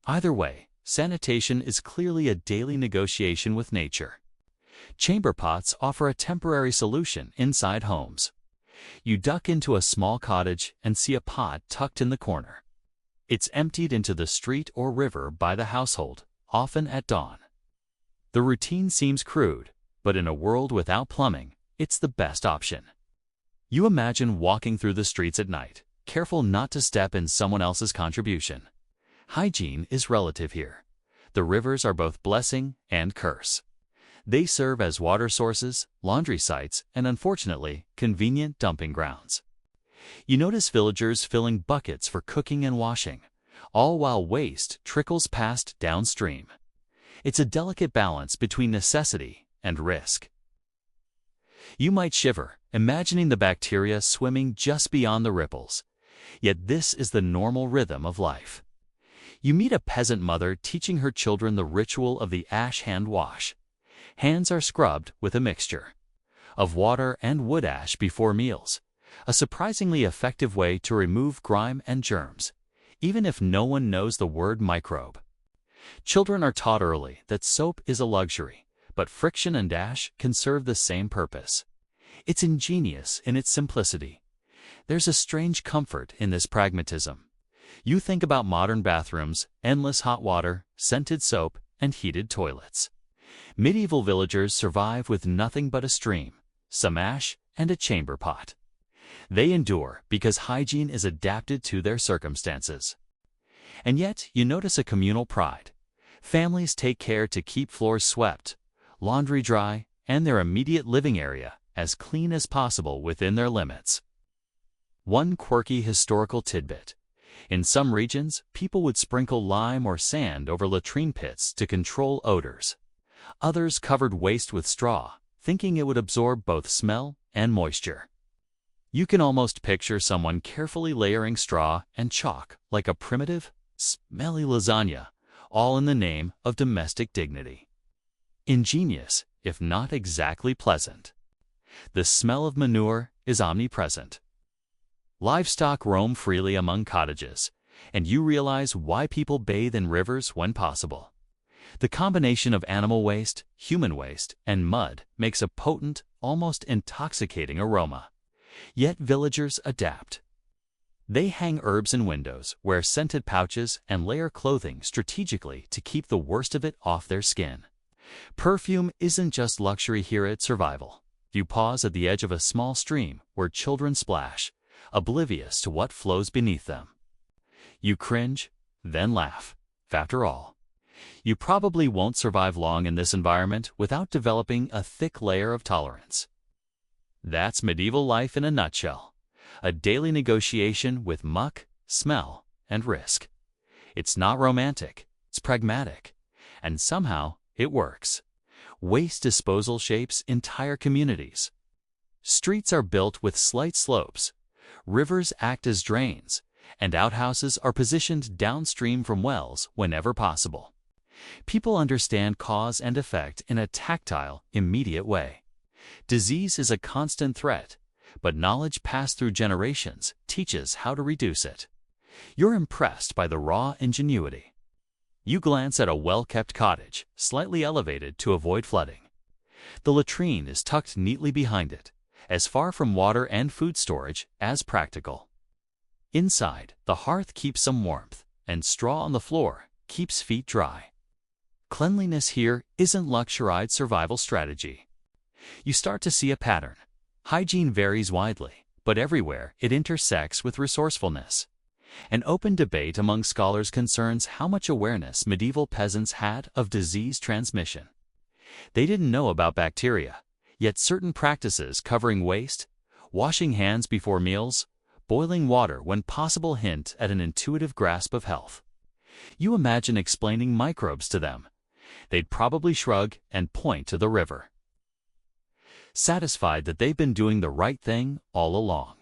Either way, sanitation is clearly a daily negotiation with nature. Chamber pots offer a temporary solution inside homes. You duck into a small cottage and see a pot tucked in the corner. It's emptied into the street or river by the household, often at dawn. The routine seems crude, but in a world without plumbing, it's the best option. You imagine walking through the streets at night, careful not to step in someone else's contribution. Hygiene is relative here. The rivers are both blessing and curse. They serve as water sources, laundry sites, and unfortunately, convenient dumping grounds. You notice villagers filling buckets for cooking and washing, all while waste trickles past downstream. It's a delicate balance between necessity and risk. You might shiver, imagining the bacteria swimming just beyond the ripples. Yet this is the normal rhythm of life. You meet a peasant mother teaching her children the ritual of the ash hand wash. Hands are scrubbed with a mixture of water and wood ash before meals, a surprisingly effective way to remove grime and germs, even if no one knows the word microbe. Children are taught early that soap is a luxury, but friction and ash can serve the same purpose. It's ingenious in its simplicity. There's a strange comfort in this pragmatism. You think about modern bathrooms, endless hot water, scented soap, and heated toilets. Medieval villagers survive with nothing but a stream, some ash, and a chamber pot. They endure because hygiene is adapted to their circumstances. And yet, you notice a communal pride. Families take care to keep floors swept, laundry dry, and their immediate living area as clean as possible within their limits. One quirky historical tidbit. In some regions, people would sprinkle lime or sand over latrine pits to control odors. Others covered waste with straw, thinking it would absorb both smell and moisture. You can almost picture someone carefully layering straw and chalk like a primitive, smelly lasagna, all in the name of domestic dignity. Ingenious, if not exactly pleasant. The smell of manure is omnipresent. Livestock roam freely among cottages, and you realize why people bathe in rivers when possible. The combination of animal waste, human waste, and mud makes a potent, almost intoxicating aroma. Yet villagers adapt. They hang herbs in windows, wear scented pouches, and layer clothing strategically to keep the worst of it off their skin. Perfume isn't just luxury here, it's survival. You pause at the edge of a small stream where children splash, oblivious to what flows beneath them. You cringe, then laugh. After all, you probably won't survive long in this environment without developing a thick layer of tolerance. That's medieval life in a nutshell. A daily negotiation with muck, smell, and risk. It's not romantic, it's pragmatic. And somehow, it works. Waste disposal shapes entire communities. Streets are built with slight slopes. Rivers act as drains, and outhouses are positioned downstream from wells whenever possible. People understand cause and effect in a tactile, immediate way. Disease is a constant threat, but knowledge passed through generations teaches how to reduce it. You're impressed by the raw ingenuity. You glance at a well-kept cottage, slightly elevated to avoid flooding. The latrine is tucked neatly behind it, as far from water and food storage as practical. Inside, the hearth keeps some warmth, and straw on the floor keeps feet dry. Cleanliness here isn't luxuried survival strategy. You start to see a pattern. Hygiene varies widely, but everywhere it intersects with resourcefulness. An open debate among scholars concerns how much awareness medieval peasants had of disease transmission. They didn't know about bacteria, yet certain practices covering waste, washing hands before meals, boiling water when possible hint at an intuitive grasp of health. You imagine explaining microbes to them. They'd probably shrug and point to the river, satisfied that they've been doing the right thing all along.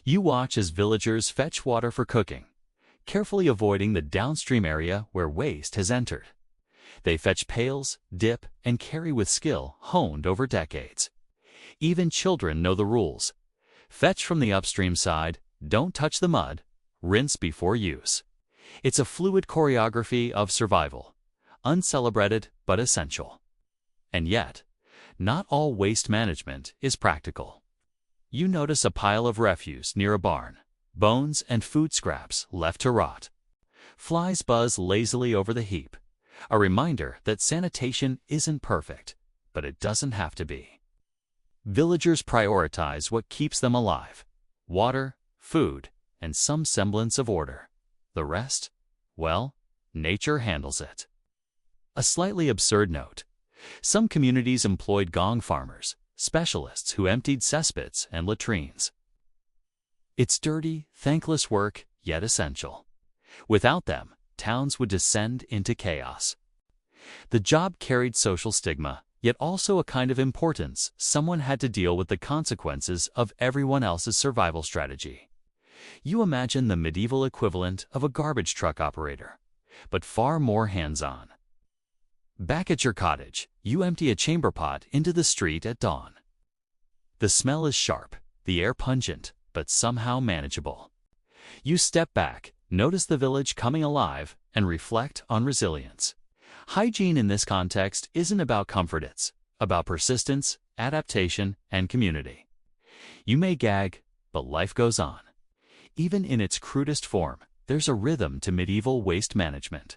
You watch as villagers fetch water for cooking, carefully avoiding the downstream area where waste has entered. They fetch pails, dip, and carry with skill honed over decades. Even children know the rules. Fetch from the upstream side, don't touch the mud, rinse before use. It's a fluid choreography of survival, uncelebrated but essential. And yet, not all waste management is practical. You notice a pile of refuse near a barn, bones and food scraps left to rot. Flies buzz lazily over the heap, a reminder that sanitation isn't perfect, but it doesn't have to be. Villagers prioritize what keeps them alive: water, food, and some semblance of order. The rest? Well, nature handles it. A slightly absurd note. Some communities employed gong farmers, specialists who emptied cesspits and latrines. It's dirty, thankless work, yet essential. Without them, towns would descend into chaos. The job carried social stigma, yet also a kind of importance. Someone had to deal with the consequences of everyone else's survival strategy. You imagine the medieval equivalent of a garbage truck operator, but far more hands-on. Back at your cottage, you empty a chamber pot into the street at dawn. The smell is sharp, the air pungent, but somehow manageable. You step back, notice the village coming alive, and reflect on resilience. Hygiene in this context isn't about comfort, it's about persistence, adaptation, and community. You may gag, but life goes on. Even in its crudest form, there's a rhythm to medieval waste management.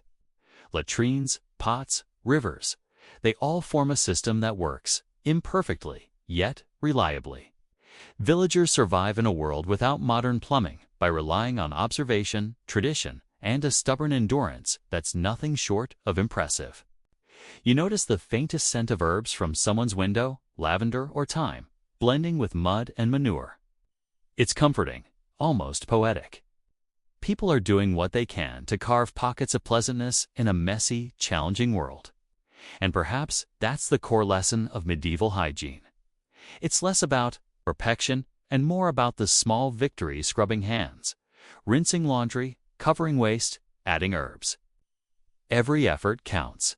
Latrines, pots, rivers, they all form a system that works, imperfectly, yet reliably. Villagers survive in a world without modern plumbing by relying on observation, tradition, and a stubborn endurance that's nothing short of impressive. You notice the faintest scent of herbs from someone's window, lavender or thyme, blending with mud and manure. It's comforting, almost poetic. People are doing what they can to carve pockets of pleasantness in a messy, challenging world. And perhaps that's the core lesson of medieval hygiene. It's less about perfection and more about the small victories: scrubbing hands, rinsing laundry, covering waste, adding herbs. Every effort counts.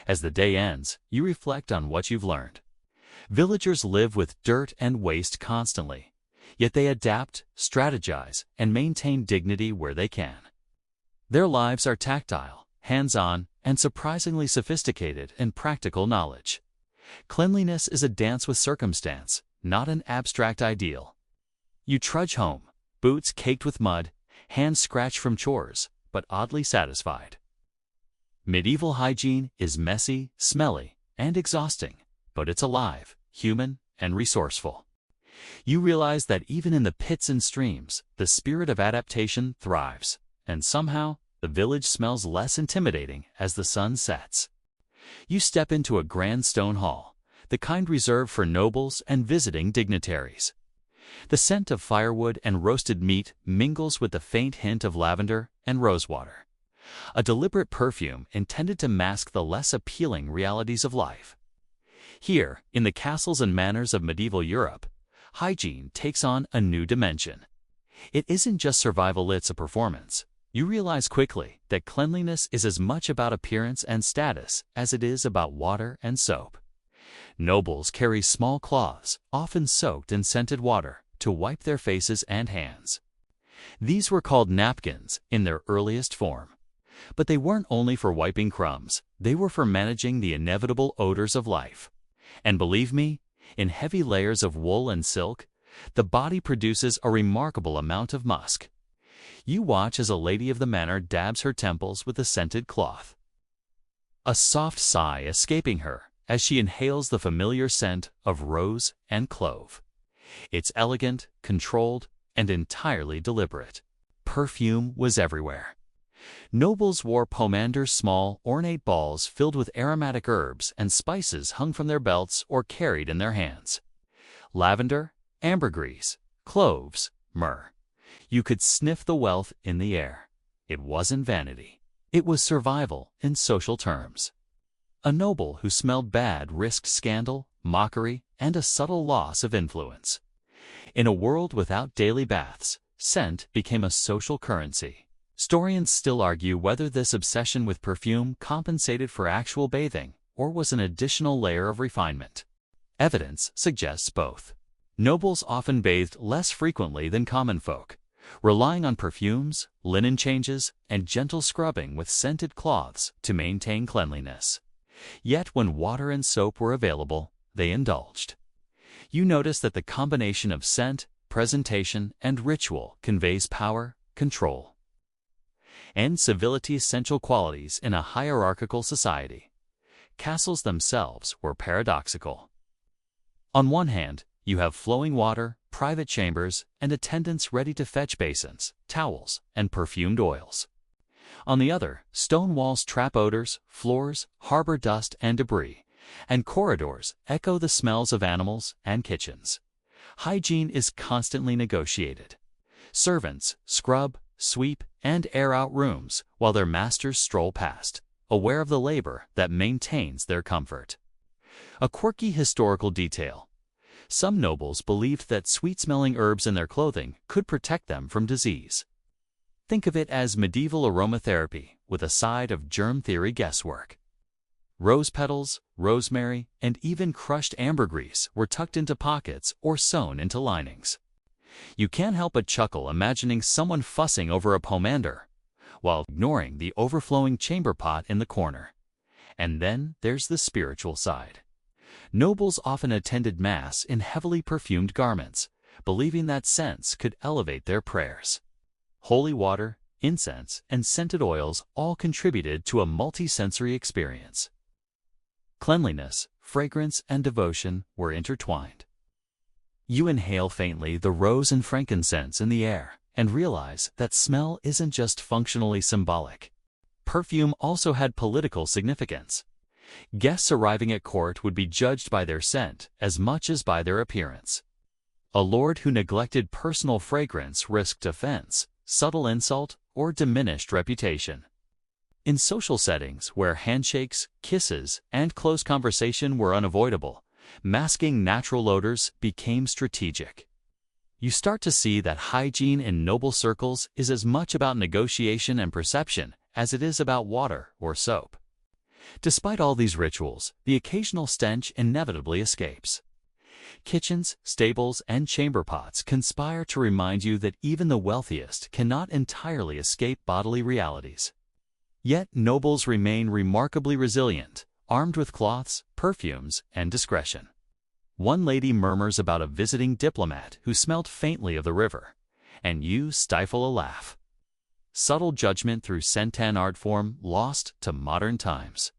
As the day ends, you reflect on what you've learned. Villagers live with dirt and waste constantly, yet they adapt, strategize, and maintain dignity where they can. Their lives are tactile, hands-on, and surprisingly sophisticated in practical knowledge. Cleanliness is a dance with circumstance, not an abstract ideal. You trudge home, boots caked with mud, hands scratched from chores, but oddly satisfied. Medieval hygiene is messy, smelly, and exhausting, but it's alive, human, and resourceful. You realize that even in the pits and streams, the spirit of adaptation thrives, and somehow the village smells less intimidating as the sun sets. You step into a grand stone hall, the kind reserved for nobles and visiting dignitaries. The scent of firewood and roasted meat mingles with the faint hint of lavender and rosewater, a deliberate perfume intended to mask the less appealing realities of life. Here, in the castles and manors of medieval Europe, hygiene takes on a new dimension. It isn't just survival, it's a performance. You realize quickly that cleanliness is as much about appearance and status as it is about water and soap. Nobles carry small cloths, often soaked in scented water, to wipe their faces and hands. These were called napkins in their earliest form. But they weren't only for wiping crumbs, they were for managing the inevitable odors of life. And believe me, in heavy layers of wool and silk, the body produces a remarkable amount of musk. You watch as a lady of the manor dabs her temples with a scented cloth, a soft sigh escaping her as she inhales the familiar scent of rose and clove. It's elegant, controlled, and entirely deliberate. Perfume was everywhere. Nobles wore pomanders, small, ornate balls filled with aromatic herbs and spices hung from their belts or carried in their hands. Lavender, ambergris, cloves, myrrh. You could sniff the wealth in the air. It wasn't vanity. It was survival in social terms. A noble who smelled bad risked scandal, mockery, and a subtle loss of influence. In a world without daily baths, scent became a social currency. Historians still argue whether this obsession with perfume compensated for actual bathing or was an additional layer of refinement. Evidence suggests both. Nobles often bathed less frequently than common folk, relying on perfumes, linen changes, and gentle scrubbing with scented cloths to maintain cleanliness. Yet when water and soap were available, they indulged. You notice that the combination of scent, presentation, and ritual conveys power, control, and civility, essential qualities in a hierarchical society. Castles themselves were paradoxical. On one hand, you have flowing water, private chambers, and attendants ready to fetch basins, towels, and perfumed oils. On the other, stone walls trap odors, floors harbor dust and debris, and corridors echo the smells of animals and kitchens. Hygiene is constantly negotiated. Servants scrub, sweep, and air out rooms while their masters stroll past, aware of the labor that maintains their comfort. A quirky historical detail. Some nobles believed that sweet-smelling herbs in their clothing could protect them from disease. Think of it as medieval aromatherapy with a side of germ theory guesswork. Rose petals, rosemary, and even crushed ambergris were tucked into pockets or sewn into linings. You can't help but chuckle imagining someone fussing over a pomander while ignoring the overflowing chamber pot in the corner. And then there's the spiritual side. Nobles often attended Mass in heavily perfumed garments, believing that scents could elevate their prayers. Holy water, incense, and scented oils all contributed to a multi-sensory experience. Cleanliness, fragrance, and devotion were intertwined. You inhale faintly the rose and frankincense in the air and realize that smell isn't just functionally symbolic. Perfume also had political significance. Guests arriving at court would be judged by their scent as much as by their appearance. A lord who neglected personal fragrance risked offense, subtle insult, or diminished reputation. In social settings where handshakes, kisses, and close conversation were unavoidable, masking natural odors became strategic. You start to see that hygiene in noble circles is as much about negotiation and perception as it is about water or soap. Despite all these rituals, the occasional stench inevitably escapes. Kitchens, stables, and chamber pots conspire to remind you that even the wealthiest cannot entirely escape bodily realities. Yet nobles remain remarkably resilient, armed with cloths, perfumes, and discretion. One lady murmurs about a visiting diplomat who smelled faintly of the river, and you stifle a laugh. Subtle judgment through scented art form lost to modern times.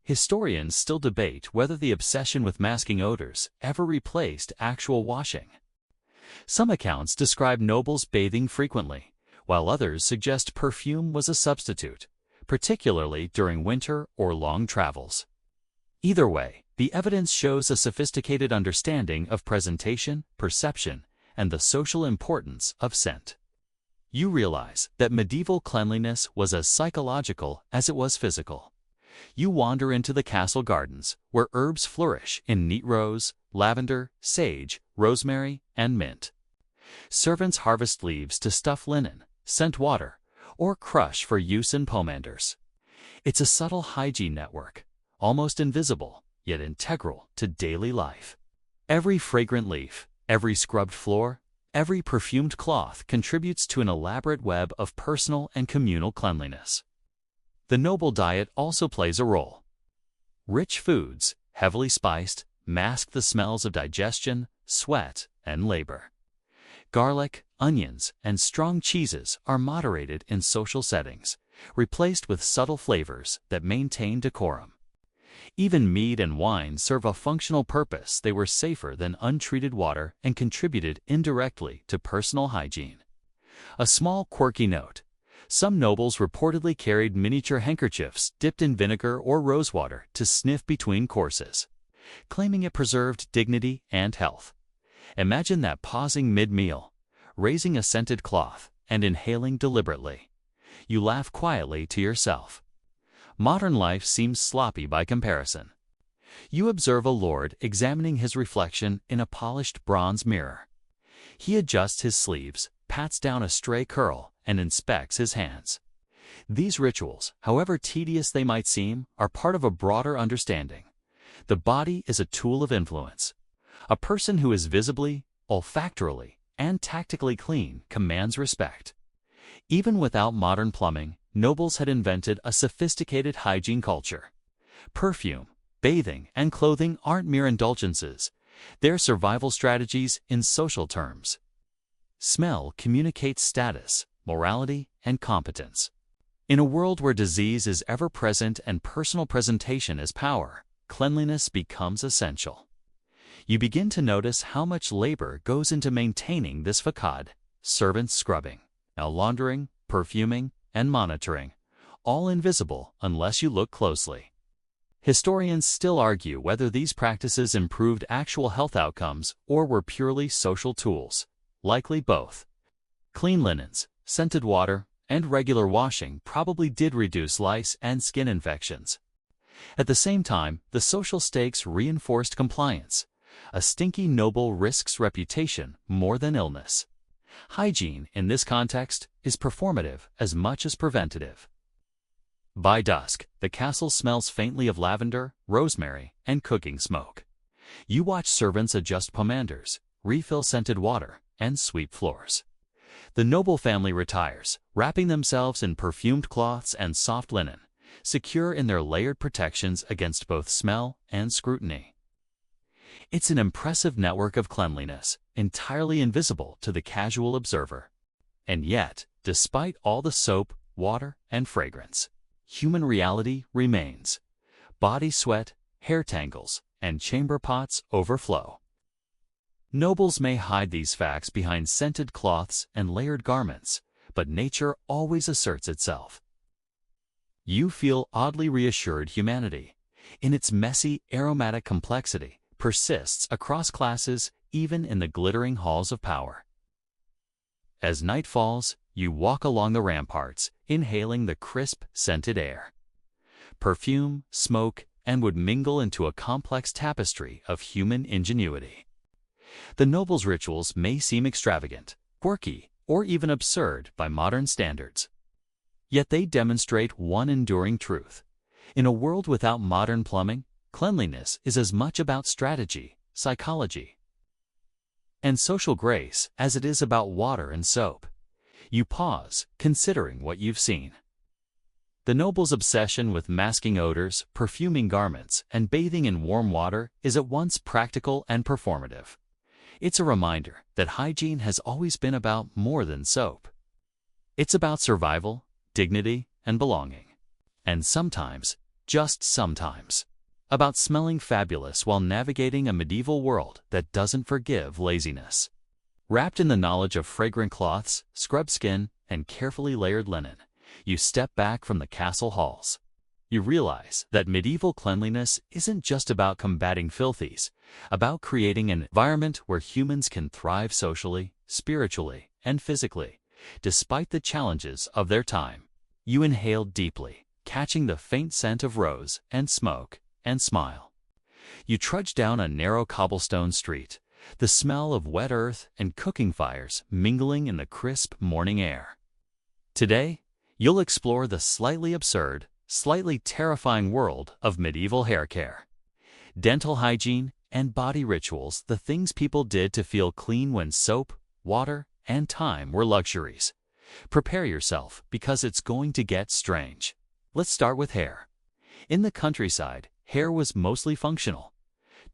Historians still debate whether the obsession with masking odors ever replaced actual washing. Some accounts describe nobles bathing frequently, while others suggest perfume was a substitute, particularly during winter or long travels. Either way, the evidence shows a sophisticated understanding of presentation, perception, and the social importance of scent. You realize that medieval cleanliness was as psychological as it was physical. You wander into the castle gardens, where herbs flourish in neat rows: lavender, sage, rosemary, and mint. Servants harvest leaves to stuff linen, scent water, or crush for use in pomanders. It's a subtle hygiene network, almost invisible, yet integral to daily life. Every fragrant leaf, every scrubbed floor, every perfumed cloth contributes to an elaborate web of personal and communal cleanliness. The noble diet also plays a role. Rich foods, heavily spiced, mask the smells of digestion, sweat, and labor. Garlic, onions, and strong cheeses are moderated in social settings, replaced with subtle flavors that maintain decorum. Even mead and wine serve a functional purpose. They were safer than untreated water and contributed indirectly to personal hygiene. A small quirky note: some nobles reportedly carried miniature handkerchiefs dipped in vinegar or rosewater to sniff between courses, claiming it preserved dignity and health. Imagine that pausing mid-meal, raising a scented cloth, and inhaling deliberately. You laugh quietly to yourself. Modern life seems sloppy by comparison. You observe a lord examining his reflection in a polished bronze mirror. He adjusts his sleeves, pats down a stray curl, and inspects his hands. These rituals, however tedious they might seem, are part of a broader understanding. The body is a tool of influence. A person who is visibly, olfactorily, and tactically clean commands respect. Even without modern plumbing, nobles had invented a sophisticated hygiene culture. Perfume, bathing, and clothing aren't mere indulgences. They're survival strategies in social terms. Smell communicates status, morality, and competence. In a world where disease is ever present and personal presentation is power, cleanliness becomes essential. You begin to notice how much labor goes into maintaining this facade: servants scrubbing, laundering, perfuming, and monitoring, all invisible unless you look closely. Historians still argue whether these practices improved actual health outcomes or were purely social tools. Likely both. Clean linens, scented water, and regular washing probably did reduce lice and skin infections. At the same time, the social stakes reinforced compliance. A stinky noble risks reputation more than illness. Hygiene, in this context, is performative as much as preventative. By dusk, the castle smells faintly of lavender, rosemary, and cooking smoke. You watch servants adjust pomanders, refill scented water, and sweep floors. The noble family retires, wrapping themselves in perfumed cloths and soft linen, secure in their layered protections against both smell and scrutiny. It's an impressive network of cleanliness, entirely invisible to the casual observer. And yet, despite all the soap, water, and fragrance, human reality remains. Body sweat, hair tangles, and chamber pots overflow. Nobles may hide these facts behind scented cloths and layered garments, but nature always asserts itself. You feel oddly reassured humanity, in its messy, aromatic complexity, persists across classes even in the glittering halls of power. As night falls, you walk along the ramparts, inhaling the crisp, scented air. Perfume, smoke, and wood mingle into a complex tapestry of human ingenuity. The nobles' rituals may seem extravagant, quirky, or even absurd by modern standards. Yet they demonstrate one enduring truth. In a world without modern plumbing, cleanliness is as much about strategy, psychology, and social grace as it is about water and soap. You pause, considering what you've seen. The noble's obsession with masking odors, perfuming garments, and bathing in warm water is at once practical and performative. It's a reminder that hygiene has always been about more than soap. It's about survival, dignity, and belonging. And sometimes, just sometimes, about smelling fabulous while navigating a medieval world that doesn't forgive laziness. Wrapped in the knowledge of fragrant cloths, scrubbed skin, and carefully layered linen, you step back from the castle halls. You realize that medieval cleanliness isn't just about combating filthies, about creating an environment where humans can thrive socially, spiritually, and physically, despite the challenges of their time. You inhale deeply, catching the faint scent of rose and smoke, and smile. You trudge down a narrow cobblestone street, the smell of wet earth and cooking fires mingling in the crisp morning air. Today, you'll explore the slightly absurd, slightly terrifying world of medieval hair care. Dental hygiene and body rituals, the things people did to feel clean when soap, water, and time were luxuries. Prepare yourself, because it's going to get strange. Let's start with hair. In the countryside, hair was mostly functional.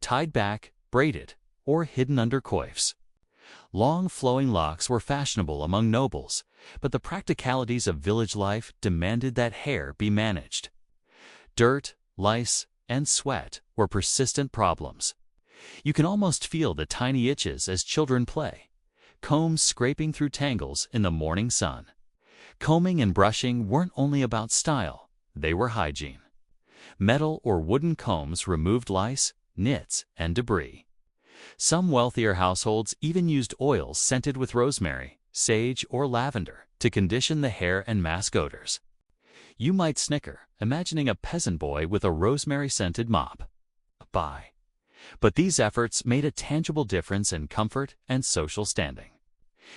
Tied back, braided, or hidden under coifs. Long flowing locks were fashionable among nobles, but the practicalities of village life demanded that hair be managed. Dirt, lice, and sweat were persistent problems. You can almost feel the tiny itches as children play, combs scraping through tangles in the morning sun. Combing and brushing weren't only about style, they were hygiene. Metal or wooden combs removed lice, nits, and debris. Some wealthier households even used oils scented with rosemary, sage, or lavender to condition the hair and mask odors. You might snicker, imagining a peasant boy with a rosemary-scented mop. But these efforts made a tangible difference in comfort and social standing.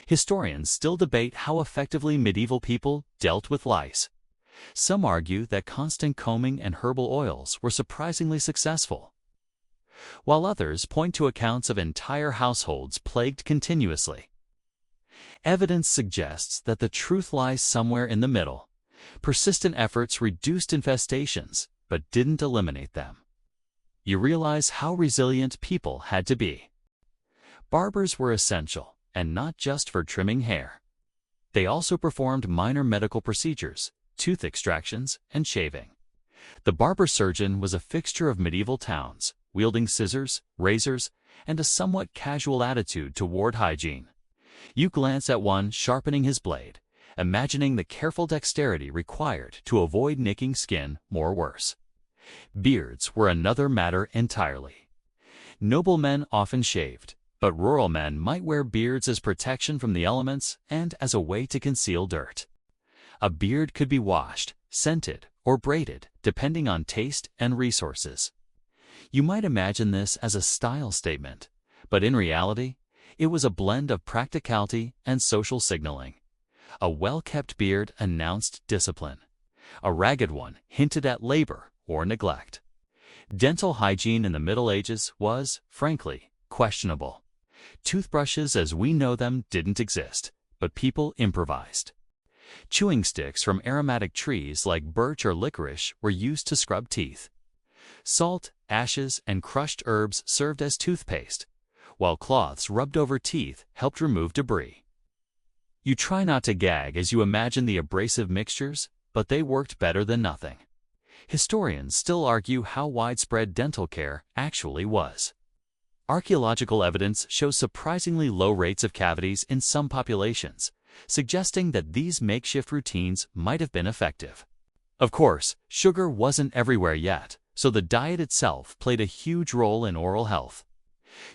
Historians still debate how effectively medieval people dealt with lice. Some argue that constant combing and herbal oils were surprisingly successful, while others point to accounts of entire households plagued continuously. Evidence suggests that the truth lies somewhere in the middle. Persistent efforts reduced infestations, but didn't eliminate them. You realize how resilient people had to be. Barbers were essential, and not just for trimming hair. They also performed minor medical procedures, tooth extractions, and shaving. The barber surgeon was a fixture of medieval towns, wielding scissors, razors, and a somewhat casual attitude toward hygiene. You glance at one sharpening his blade, imagining the careful dexterity required to avoid nicking skin or worse. Beards were another matter entirely. Noblemen often shaved, But rural men might wear beards as protection from the elements and as a way to conceal dirt. A beard could be washed, scented, or braided, depending on taste and resources. You might imagine this as a style statement, but in reality, it was a blend of practicality and social signaling. A well-kept beard announced discipline. A ragged one hinted at labor or neglect. Dental hygiene in the Middle Ages was, frankly, questionable. Toothbrushes as we know them didn't exist, but people improvised. Chewing sticks from aromatic trees like birch or licorice were used to scrub teeth. Salt, ashes, and crushed herbs served as toothpaste, while cloths rubbed over teeth helped remove debris. You try not to gag as you imagine the abrasive mixtures, but they worked better than nothing. Historians still argue how widespread dental care actually was. Archaeological evidence shows surprisingly low rates of cavities in some populations, suggesting that these makeshift routines might have been effective. Of course, sugar wasn't everywhere yet, so the diet itself played a huge role in oral health.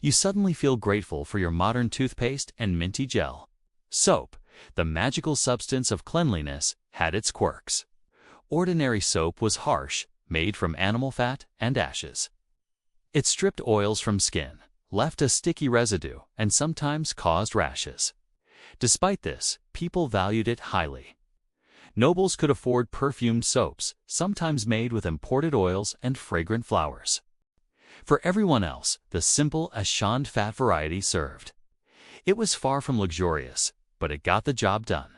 You suddenly feel grateful for your modern toothpaste and minty gel. Soap, the magical substance of cleanliness, had its quirks. Ordinary soap was harsh, made from animal fat and ashes. It stripped oils from skin, left a sticky residue, and sometimes caused rashes. Despite this, people valued it highly. Nobles could afford perfumed soaps, sometimes made with imported oils and fragrant flowers. For everyone else, the simple Ashland fat variety served. It was far from luxurious, but it got the job done.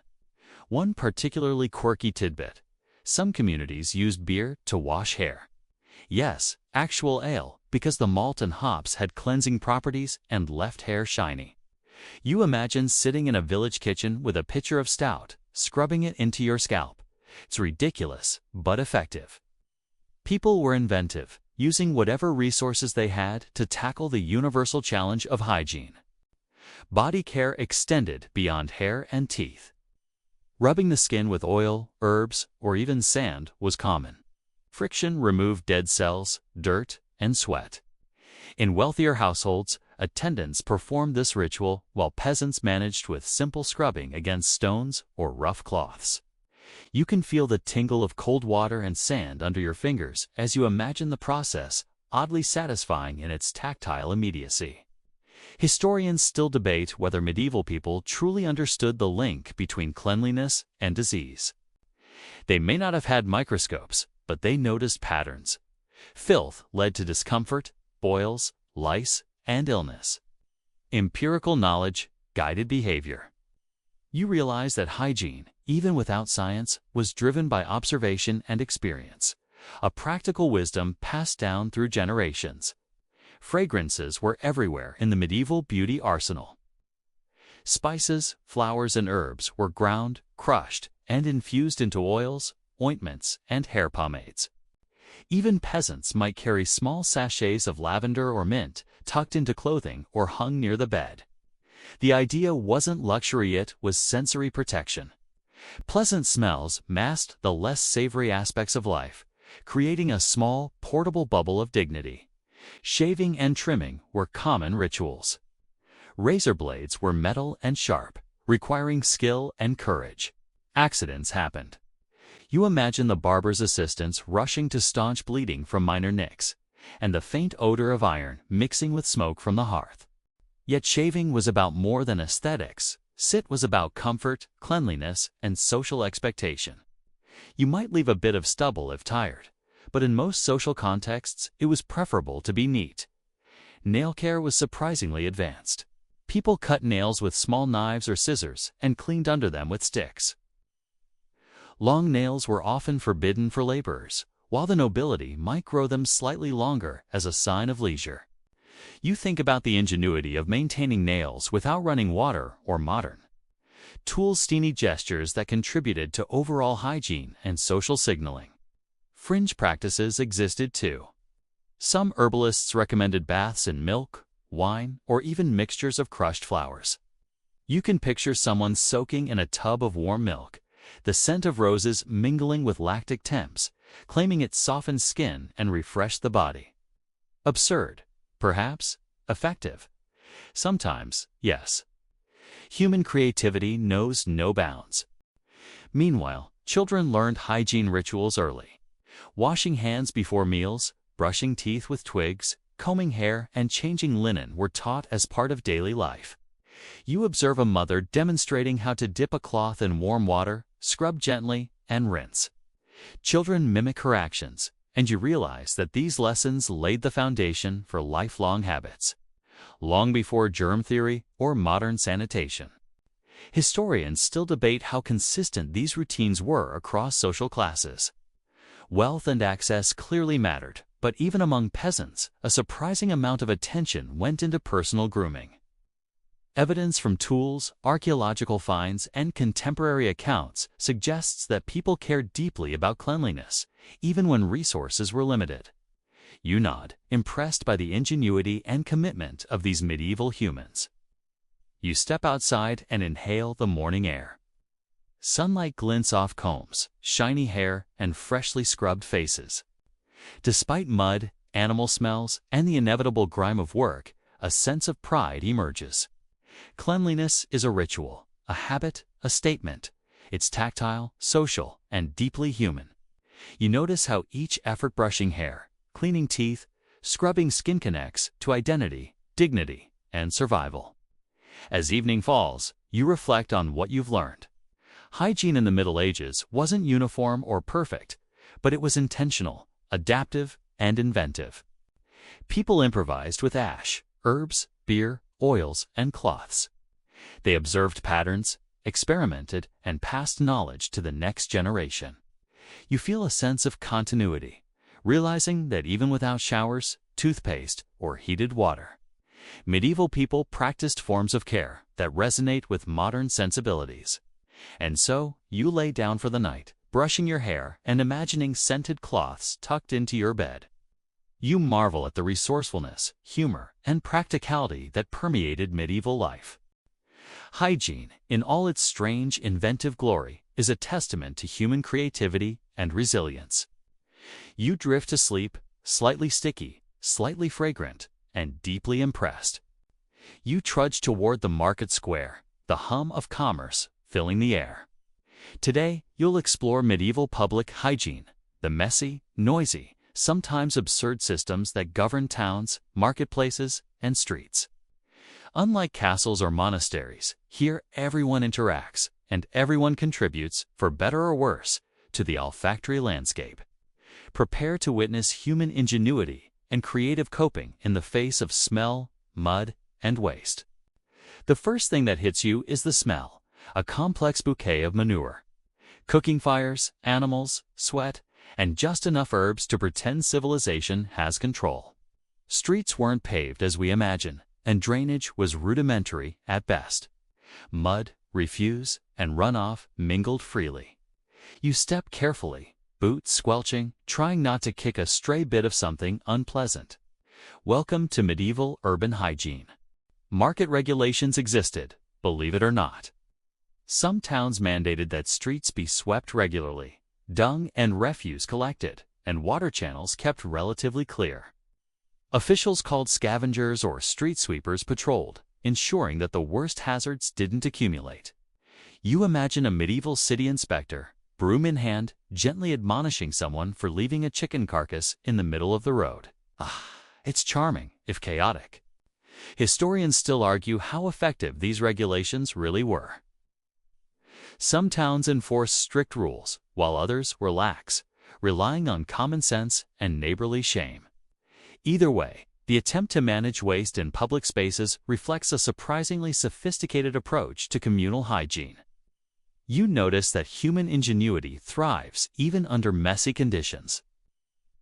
One particularly quirky tidbit: some communities used beer to wash hair. Yes, actual ale, because the malt and hops had cleansing properties and left hair shiny. You imagine sitting in a village kitchen with a pitcher of stout, scrubbing it into your scalp. It's ridiculous, but effective. People were inventive, using whatever resources they had to tackle the universal challenge of hygiene. Body care extended beyond hair and teeth. Rubbing the skin with oil, herbs, or even sand was common. Friction removed dead cells, dirt, and sweat. In wealthier households, attendants performed this ritual while peasants managed with simple scrubbing against stones or rough cloths. You can feel the tingle of cold water and sand under your fingers as you imagine the process, oddly satisfying in its tactile immediacy. Historians still debate whether medieval people truly understood the link between cleanliness and disease. They may not have had microscopes, but they noticed patterns. Filth led to discomfort, boils, lice, and illness. Empirical knowledge guided behavior. You realize that hygiene, even without science, was driven by observation and experience, a practical wisdom passed down through generations. Fragrances were everywhere in the medieval beauty arsenal. Spices, flowers, and herbs were ground, crushed, and infused into oils, ointments, and hair pomades. Even peasants might carry small sachets of lavender or mint tucked into clothing or hung near the bed. The idea wasn't luxury, it was sensory protection. Pleasant smells masked the less savory aspects of life, creating a small, portable bubble of dignity. Shaving and trimming were common rituals. Razor blades were metal and sharp, requiring skill and courage. Accidents happened. You imagine the barber's assistants rushing to staunch bleeding from minor nicks, and the faint odor of iron mixing with smoke from the hearth. Yet shaving was about more than aesthetics. It was about comfort, cleanliness, and social expectation. You might leave a bit of stubble if tired, but in most social contexts, it was preferable to be neat. Nail care was surprisingly advanced. People cut nails with small knives or scissors and cleaned under them with sticks. Long nails were often forbidden for laborers, while the nobility might grow them slightly longer as a sign of leisure. You think about the ingenuity of maintaining nails without running water or modern tools, teeny gestures that contributed to overall hygiene and social signaling. Fringe practices existed too. Some herbalists recommended baths in milk, wine, or even mixtures of crushed flowers. You can picture someone soaking in a tub of warm milk, the scent of roses mingling with lactic temps, claiming it softened skin and refreshed the body. Absurd, perhaps effective. Sometimes, yes. Human creativity knows no bounds. Meanwhile, children learned hygiene rituals early. Washing hands before meals, brushing teeth with twigs, combing hair, and changing linen were taught as part of daily life. You observe a mother demonstrating how to dip a cloth in warm water, scrub gently, and rinse. Children mimic her actions, and you realize that these lessons laid the foundation for lifelong habits, long before germ theory or modern sanitation. Historians still debate how consistent these routines were across social classes. Wealth and access clearly mattered, but even among peasants, a surprising amount of attention went into personal grooming. Evidence from tools, archaeological finds, and contemporary accounts suggests that people cared deeply about cleanliness, even when resources were limited. You nod, impressed by the ingenuity and commitment of these medieval humans. You step outside and inhale the morning air. Sunlight glints off combs, shiny hair, and freshly scrubbed faces. Despite mud, animal smells, and the inevitable grime of work, a sense of pride emerges. Cleanliness is a ritual, a habit, a statement. It's tactile, social, and deeply human. You notice how each effort brushing hair, cleaning teeth, scrubbing skin connects to identity, dignity, and survival. As evening falls, you reflect on what you've learned. Hygiene in the Middle Ages wasn't uniform or perfect, but it was intentional, adaptive, and inventive. People improvised with ash, herbs, beer, oils, and cloths. They observed patterns, experimented, and passed knowledge to the next generation. You feel a sense of continuity, realizing that even without showers, toothpaste, or heated water, medieval people practiced forms of care that resonate with modern sensibilities. And so, you lay down for the night, brushing your hair and imagining scented cloths tucked into your bed. You marvel at the resourcefulness, humor, and practicality that permeated medieval life. Hygiene, in all its strange, inventive glory, is a testament to human creativity and resilience. You drift to sleep, slightly sticky, slightly fragrant, and deeply impressed. You trudge toward the market square, the hum of commerce filling the air. Today, you'll explore medieval public hygiene, the messy, noisy, sometimes absurd systems that govern towns, marketplaces, and streets. Unlike castles or monasteries, here everyone interacts, and everyone contributes, for better or worse, to the olfactory landscape. Prepare to witness human ingenuity and creative coping in the face of smell, mud, and waste. The first thing that hits you is the smell, a complex bouquet of manure. Cooking fires, animals, sweat, and just enough herbs to pretend civilization has control. Streets weren't paved as we imagine, and drainage was rudimentary at best. Mud, refuse, and runoff mingled freely. You step carefully, boots squelching, trying not to kick a stray bit of something unpleasant. Welcome to medieval urban hygiene. Market regulations existed, believe it or not. Some towns mandated that streets be swept regularly, dung and refuse collected, and water channels kept relatively clear. Officials called scavengers or street sweepers patrolled, ensuring that the worst hazards didn't accumulate. You imagine a medieval city inspector, broom in hand, gently admonishing someone for leaving a chicken carcass in the middle of the road. It's charming, if chaotic. Historians still argue how effective these regulations really were. Some towns enforced strict rules, while others were lax, relying on common sense and neighborly shame. Either way, the attempt to manage waste in public spaces reflects a surprisingly sophisticated approach to communal hygiene. You notice that human ingenuity thrives even under messy conditions.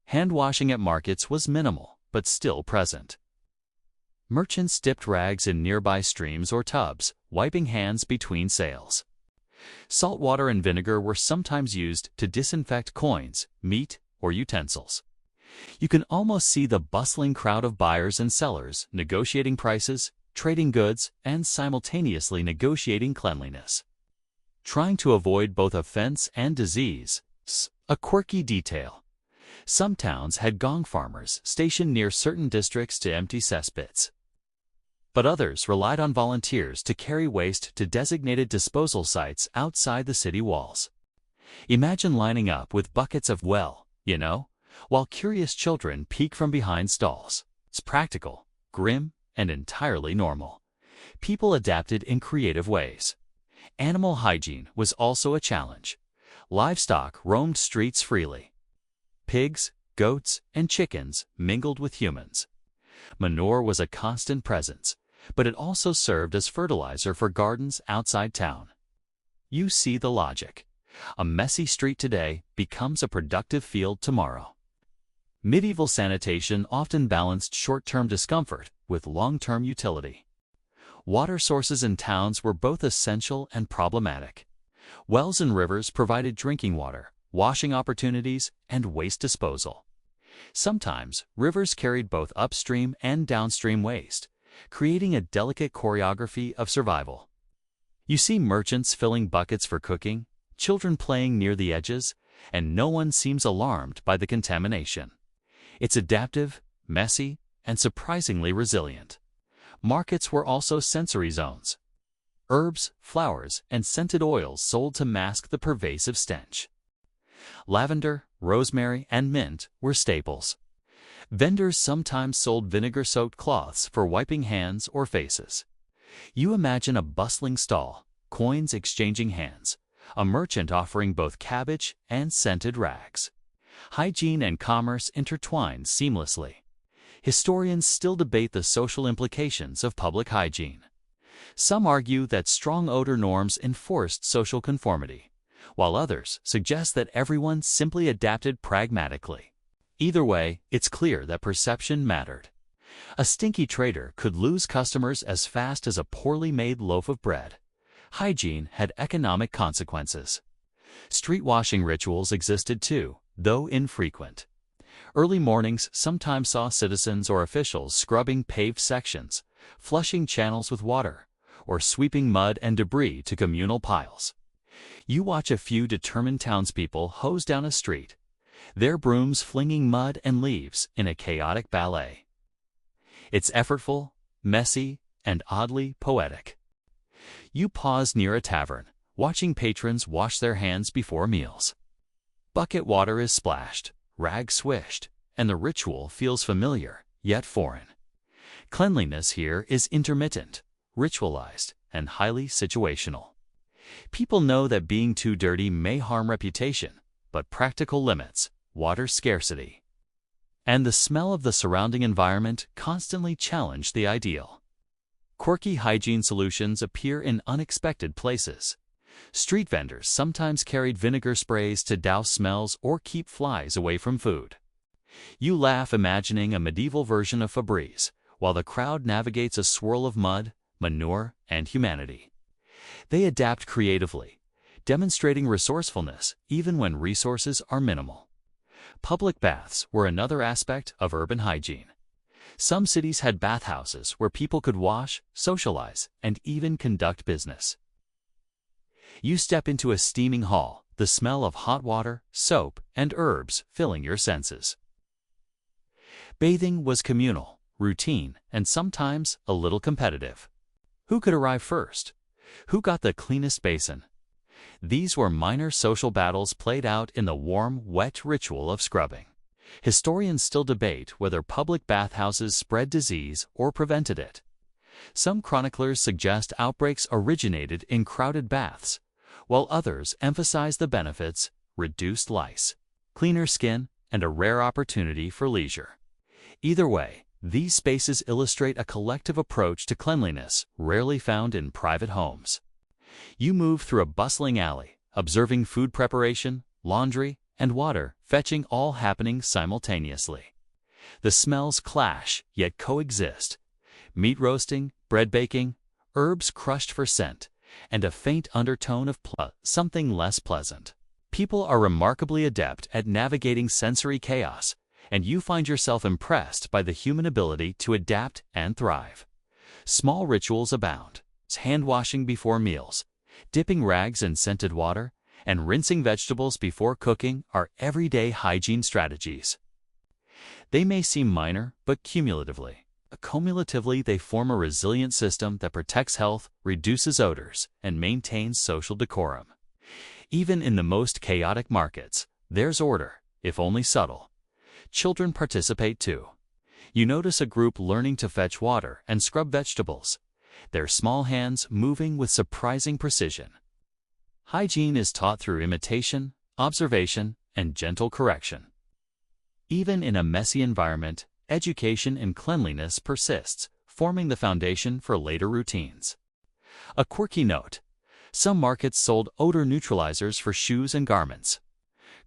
Hand washing at markets was minimal, but still present. Merchants dipped rags in nearby streams or tubs, wiping hands between sales. Salt water and vinegar were sometimes used to disinfect coins, meat, or utensils. You can almost see the bustling crowd of buyers and sellers negotiating prices, trading goods, and simultaneously negotiating cleanliness. Trying to avoid both offense and disease, a quirky detail. Some towns had gong farmers stationed near certain districts to empty cesspits. but others relied on volunteers to carry waste to designated disposal sites outside the city walls. Imagine lining up with buckets of, well, while curious children peek from behind stalls. It's practical, grim, and entirely normal. People adapted in creative ways. Animal hygiene was also a challenge. Livestock roamed streets freely. Pigs, goats, and chickens mingled with humans. Manure was a constant presence, but it also served as fertilizer for gardens outside town. You see the logic. A messy street today becomes a productive field tomorrow. Medieval sanitation often balanced short-term discomfort with long-term utility. Water sources in towns were both essential and problematic. Wells and rivers provided drinking water, washing opportunities, and waste disposal. Sometimes, rivers carried both upstream and downstream waste, creating a delicate choreography of survival. You see merchants filling buckets for cooking, children playing near the edges, and no one seems alarmed by the contamination. It's adaptive, messy, and surprisingly resilient. Markets were also sensory zones. Herbs, flowers, and scented oils sold to mask the pervasive stench. Lavender, rosemary, and mint were staples. Vendors sometimes sold vinegar-soaked cloths for wiping hands or faces. You imagine a bustling stall, coins exchanging hands, a merchant offering both cabbage and scented rags. Hygiene and commerce intertwined seamlessly. Historians still debate the social implications of public hygiene. Some argue that strong odor norms enforced social conformity, while others suggest that everyone simply adapted pragmatically. Either way, it's clear that perception mattered. A stinky trader could lose customers as fast as a poorly made loaf of bread. Hygiene had economic consequences. Street washing rituals existed too, though infrequent. Early mornings sometimes saw citizens or officials scrubbing paved sections, flushing channels with water, or sweeping mud and debris to communal piles. You watch a few determined townspeople hose down a street, their brooms flinging mud and leaves in a chaotic ballet. It's effortful, messy, and oddly poetic. You pause near a tavern, watching patrons wash their hands before meals. Bucket water is splashed, rags swished, and the ritual feels familiar, yet foreign. Cleanliness here is intermittent, ritualized, and highly situational. People know that being too dirty may harm reputation, but practical limits, water scarcity, and the smell of the surrounding environment constantly challenge the ideal. Quirky hygiene solutions appear in unexpected places. Street vendors sometimes carried vinegar sprays to douse smells or keep flies away from food. You laugh imagining a medieval version of Febreze, while the crowd navigates a swirl of mud, manure, and humanity. They adapt creatively, demonstrating resourcefulness even when resources are minimal. Public baths were another aspect of urban hygiene. Some cities had bathhouses where people could wash, socialize, and even conduct business. You step into a steaming hall, the smell of hot water, soap, and herbs filling your senses. Bathing was communal, routine, and sometimes a little competitive. Who could arrive first? Who got the cleanest basin? These were minor social battles played out in the warm, wet ritual of scrubbing. Historians still debate whether public bathhouses spread disease or prevented it. Some chroniclers suggest outbreaks originated in crowded baths, while others emphasize the benefits: reduced lice, cleaner skin, and a rare opportunity for leisure. Either way, these spaces illustrate a collective approach to cleanliness rarely found in private homes. You move through a bustling alley, observing food preparation, laundry, and water fetching all happening simultaneously. The smells clash yet coexist: meat roasting, bread baking, herbs crushed for scent, and a faint undertone of something less pleasant. People are remarkably adept at navigating sensory chaos, and you find yourself impressed by the human ability to adapt and thrive. Small rituals abound: hand washing before meals, dipping rags in scented water, and rinsing vegetables before cooking are everyday hygiene strategies. They may seem minor, but cumulatively, Cumulatively, they form a resilient system that protects health, reduces odors, and maintains social decorum. Even in the most chaotic markets, there's order, if only subtle. Children participate too. You notice a group learning to fetch water and scrub vegetables, their small hands moving with surprising precision. Hygiene is taught through imitation, observation, and gentle correction. Even in a messy environment, education in cleanliness persists, forming the foundation for later routines. A quirky note: some markets sold odor neutralizers for shoes and garments.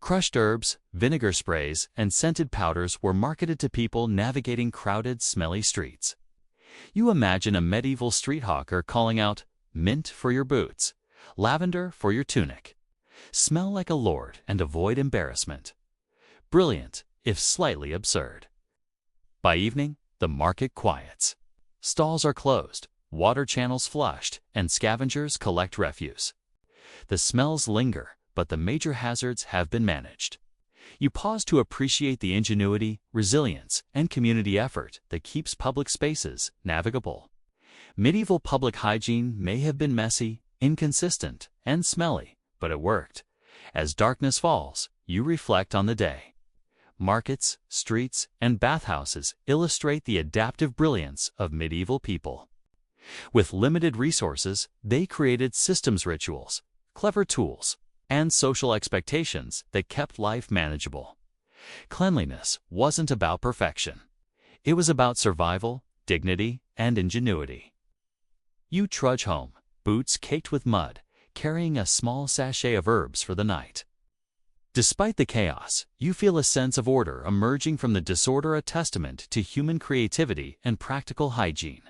Crushed herbs, vinegar sprays, and scented powders were marketed to people navigating crowded, smelly streets. You imagine a medieval street hawker calling out, "Mint for your boots, lavender for your tunic. Smell like a lord and avoid embarrassment." Brilliant, if slightly absurd. By evening, the market quiets. Stalls are closed, water channels flushed, and scavengers collect refuse. The smells linger, but the major hazards have been managed. You pause to appreciate the ingenuity, resilience, and community effort that keeps public spaces navigable. Medieval public hygiene may have been messy, inconsistent, and smelly, but it worked. As darkness falls, you reflect on the day. Markets, streets, and bathhouses illustrate the adaptive brilliance of medieval people. With limited resources, they created systems rituals, clever tools, and social expectations that kept life manageable. Cleanliness wasn't about perfection. It was about survival, dignity, and ingenuity. You trudge home, boots caked with mud, carrying a small sachet of herbs for the night. Despite the chaos, you feel a sense of order emerging from the disorder, a testament to human creativity and practical hygiene.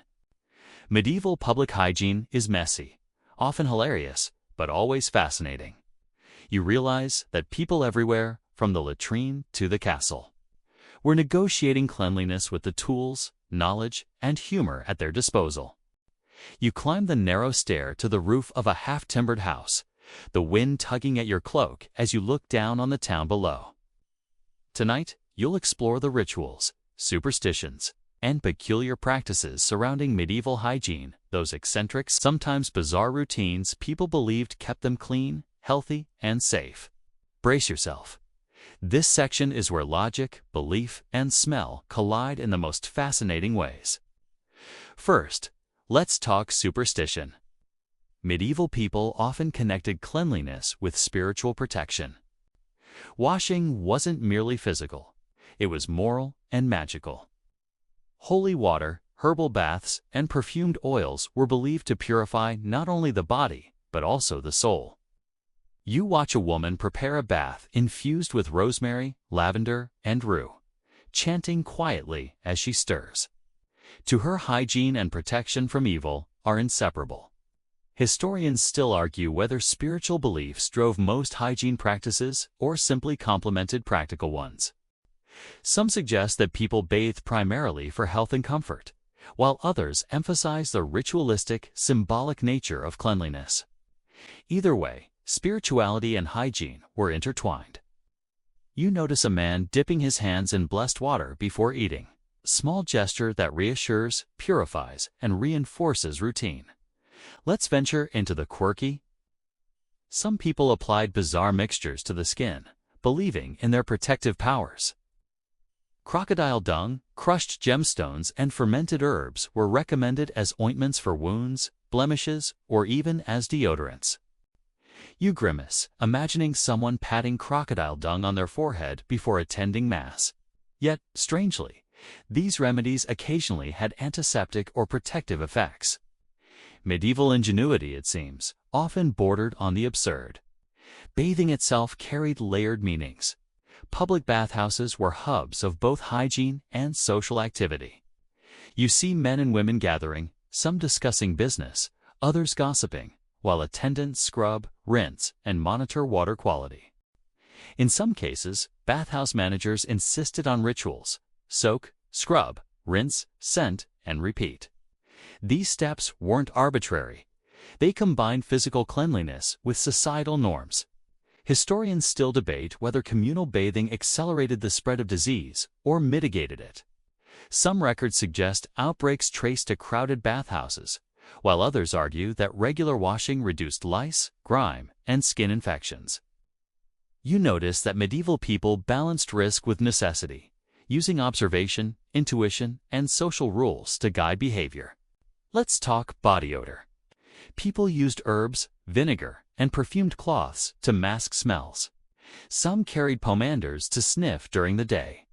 Medieval public hygiene is messy, often hilarious, but always fascinating. You realize that people everywhere, from the latrine to the castle, were negotiating cleanliness with the tools, knowledge, and humor at their disposal. You climb the narrow stair to the roof of a half-timbered house, the wind tugging at your cloak as you look down on the town below. Tonight, you'll explore the rituals, superstitions, and peculiar practices surrounding medieval hygiene, those eccentric, sometimes bizarre routines people believed kept them clean, healthy, and safe. Brace yourself. This section is where logic, belief, and smell collide in the most fascinating ways. First, let's talk superstition. Medieval people often connected cleanliness with spiritual protection. Washing wasn't merely physical, it was moral and magical. Holy water, herbal baths, and perfumed oils were believed to purify not only the body, but also the soul. You watch a woman prepare a bath infused with rosemary, lavender, and rue, chanting quietly as she stirs. To her, hygiene and protection from evil are inseparable. Historians still argue whether spiritual beliefs drove most hygiene practices or simply complemented practical ones. Some suggest that people bathed primarily for health and comfort, while others emphasize the ritualistic, symbolic nature of cleanliness. Either way, spirituality and hygiene were intertwined. You notice a man dipping his hands in blessed water before eating, a small gesture that reassures, purifies, and reinforces routine. Let's venture into the quirky. Some people applied bizarre mixtures to the skin, believing in their protective powers. Crocodile dung, crushed gemstones, and fermented herbs were recommended as ointments for wounds, blemishes, or even as deodorants. You grimace, imagining someone patting crocodile dung on their forehead before attending Mass. Yet, strangely, these remedies occasionally had antiseptic or protective effects. Medieval ingenuity, it seems, often bordered on the absurd. Bathing itself carried layered meanings. Public bathhouses were hubs of both hygiene and social activity. You see men and women gathering, some discussing business, others gossiping, while attendants scrub, rinse, and monitor water quality. In some cases, bathhouse managers insisted on rituals: soak, scrub, rinse, scent, and repeat. These steps weren't arbitrary. They combined physical cleanliness with societal norms. Historians still debate whether communal bathing accelerated the spread of disease or mitigated it. Some records suggest outbreaks traced to crowded bathhouses, while others argue that regular washing reduced lice, grime, and skin infections. You notice that medieval people balanced risk with necessity, using observation, intuition, and social rules to guide behavior. Let's talk body odor. People used herbs, vinegar, and perfumed cloths to mask smells. Some carried pomanders to sniff during the day.